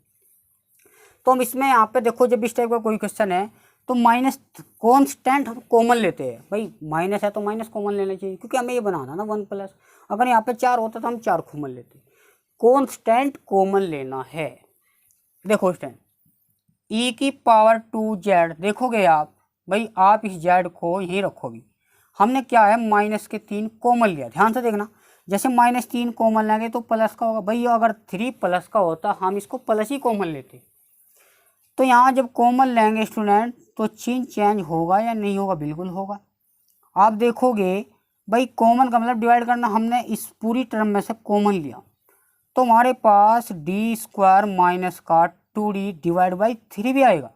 तो हम इसमें यहाँ पे देखो जब इस टाइप का कोई क्वेश्चन है तो माइनस कॉन्स्टेंट हम कॉमन लेते हैं। भाई माइनस है तो माइनस कॉमन लेना चाहिए, क्योंकि हमें ये बनाना ना 1 प्लस। अगर यहाँ पे 4 होता तो हम 4 कॉमन लेते। कॉन्स्टेंट कॉमन लेना है। देखो स्टैंड ई की पावर 2z, देखोगे आप भाई आप इस z को यहीं रखोगे। हमने क्या है माइनस के 3 कॉमन लिया, ध्यान से देखना। जैसे -3 कॉमन लेंगे तो प्लस का होगा। भाई अगर 3 प्लस का होता हम इसको प्लस ही कॉमन लेते। तो यहाँ जब कॉमन लेंगे स्टूडेंट तो चिन्ह चेंज होगा या नहीं होगा, बिल्कुल होगा। आप देखोगे भाई कॉमन का मतलब डिवाइड करना, हमने इस पूरी टर्म में से कॉमन लिया तो हमारे पास डी स्क्वायर माइनस का 2d डिवाइड बाई 3 भी आएगा।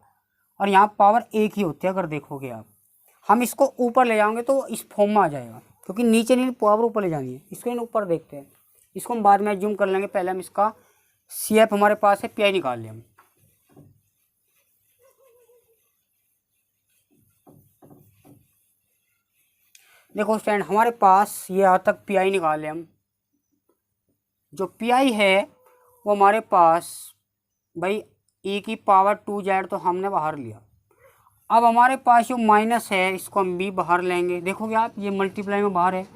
और यहाँ पावर एक ही होती है। अगर देखोगे आप, हम इसको ऊपर ले जाएंगे तो इस फॉर्म में आ जाएगा, क्योंकि नीचे नहीं पावर ऊपर ले जानी है। इसको ऊपर देखते हैं, इसको हम बाद में जूम कर लेंगे। पहले हम इसका CF हमारे पास है, PI निकाल लें हम। देखो स्टूडेंट हमारे पास ये यहाँ तक PI निकाल लें हम। जो PI है वो हमारे पास भाई e की पावर 2z तो हमने बाहर लिया। अब हमारे पास जो माइनस है इसको हम भी बाहर लेंगे। देखोगे आप ये मल्टीप्लाई में बाहर है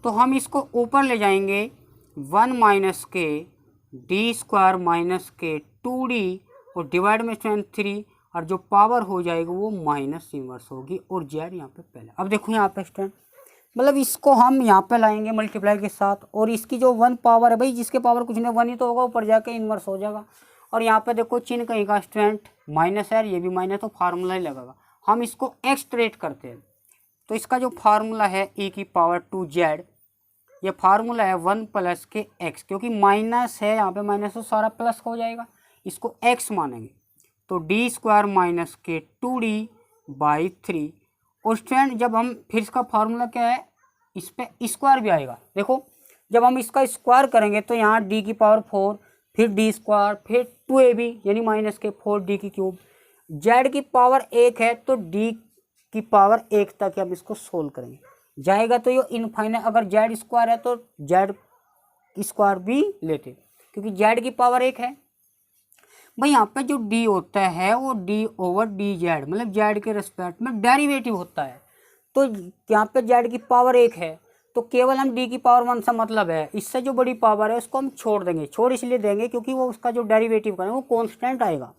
तो हम इसको ऊपर ले जाएंगे 1 माइनस के डी स्क्वायर माइनस के 2d और डिवाइड में 3, और जो पावर हो जाएगी वो माइनस इनवर्स होगी और z यहाँ पे पहले। अब देखो यहाँ पे स्टूडेंट मतलब इसको हम यहाँ पे लाएंगे मल्टीप्लाई के साथ, और इसकी जो 1 पावर है भाई जिसके पावर कुछ नहीं 1 ही तो होगा, ऊपर जाके इन्वर्स हो जाएगा। और यहाँ पे देखो चिन्ह कहीं का स्टूडेंट माइनस है, ये भी माइनस, तो फार्मूला ही लगेगा। हम इसको एक्सट्रेट करते हैं तो इसका जो फार्मूला है e की पावर 2z, ये फार्मूला है 1 प्लस के x, क्योंकि माइनस है यहाँ पे माइनस तो सारा प्लस हो जाएगा, इसको x मानेंगे तो डी स्क्वायर माइनस के 2d बाई 3। और स्टूडेंट जब हम फिर इसका फार्मूला क्या है, इस पे स्क्वायर भी आएगा। देखो जब हम इसका स्क्वायर करेंगे तो यहाँ d की पावर 4, फिर d स्क्वायर, फिर 2ab यानी माइनस के 4d की क्यूब। z की पावर 1 है तो d की पावर 1 तक हम इसको सोल्व करेंगे, जाएगा तो ये इनफाइनाइट। अगर z स्क्वायर है तो z स्क्वायर भी लेते, क्योंकि z की पावर 1 है। भाई यहाँ पे जो d होता है वो d ओवर dz, मतलब z के रिस्पेक्ट में डेरिवेटिव होता है। तो यहाँ पे z की पावर 1 है तो केवल हम d की पावर 1 से मतलब है, इससे जो बड़ी पावर है उसको हम छोड़ देंगे। छोड़ इसलिए देंगे क्योंकि वो उसका जो डेरिवेटिव करेंगे वो कांस्टेंट आएगा,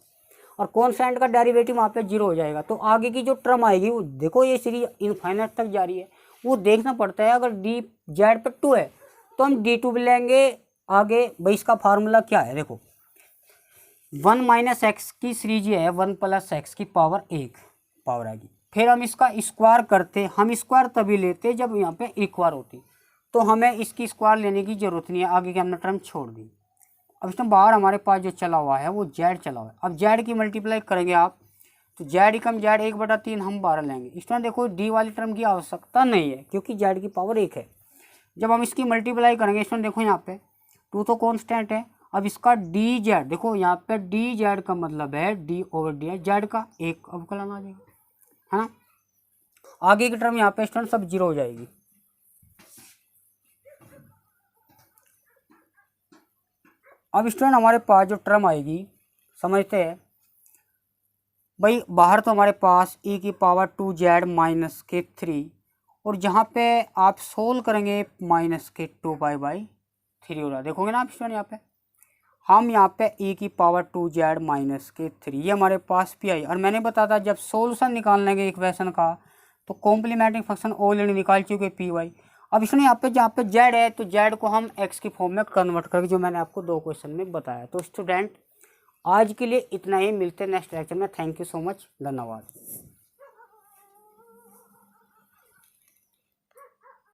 और कांस्टेंट का डेरिवेटिव वहाँ पे 0 हो जाएगा। तो आगे की जो टर्म आएगी वो देखो, ये सीरीज इनफाइनाइट तक जा रही है, वो देखना पड़ता है। अगर डी जेड पे 2 है तो हम d2 भी लेंगे आगे। भाई इसका फार्मूला क्या है, देखो 1 माइनस एक्स की सीरीज है 1 प्लस एक्स की पावर 1 पावर आएगी। फिर हम इसका स्क्वायर करते, हम स्क्वायर तभी लेते जब यहाँ पे इक्वायर होती, तो हमें इसकी स्क्वायर लेने की जरूरत नहीं है, आगे की हमने टर्म छोड़ दी। अब इसमें बाहर हमारे पास जो चला हुआ है वो जेड चला हुआ है। अब जेड की मल्टीप्लाई करेंगे आप तो जेड कम जेड 1/3 हम 12 लेंगे। इसमें देखो डी वाली टर्म की आवश्यकता नहीं है क्योंकि जेड की पावर 1 है। जब हम इसकी मल्टीप्लाई करेंगे, इसमें देखो यहाँ पे 2 तो कॉन्स्टेंट है। अब इसका डी जेड देखो, यहाँ पे डी जेड का मतलब है डी ओवर डी जेड का 1 अवकलन आ जाएगा, है ना। आगे की टर्म यहाँ पे स्टूडेंट सब 0 हो जाएगी। अब स्टूडेंट हमारे पास जो टर्म आएगी समझते हैं भाई, बाहर तो हमारे पास e की पावर 2z माइनस के 3, और जहाँ पे आप सोल्व करेंगे माइनस के 2π/3 हो रहा है। देखोगे ना आप स्टूडेंट यहाँ पे, हम यहाँ पे e की पावर 2z माइनस के 3, ये हमारे पास PI। और मैंने बताया था जब सोल्यूशन निकालने के इक्वेशन का तो कॉम्प्लीमेंटिंग फंक्शन ऑलरेडी निकाल चुके PY। अब इसने यहाँ पे जहाँ पे जेड है तो जेड को हम एक्स की फॉर्म में कन्वर्ट करके, जो मैंने आपको 2 क्वेश्चन में बताया। तो स्टूडेंट आज के लिए इतना ही, मिलते हैं नेक्स्ट लेक्चर में। थैंक यू सो मच, धन्यवाद।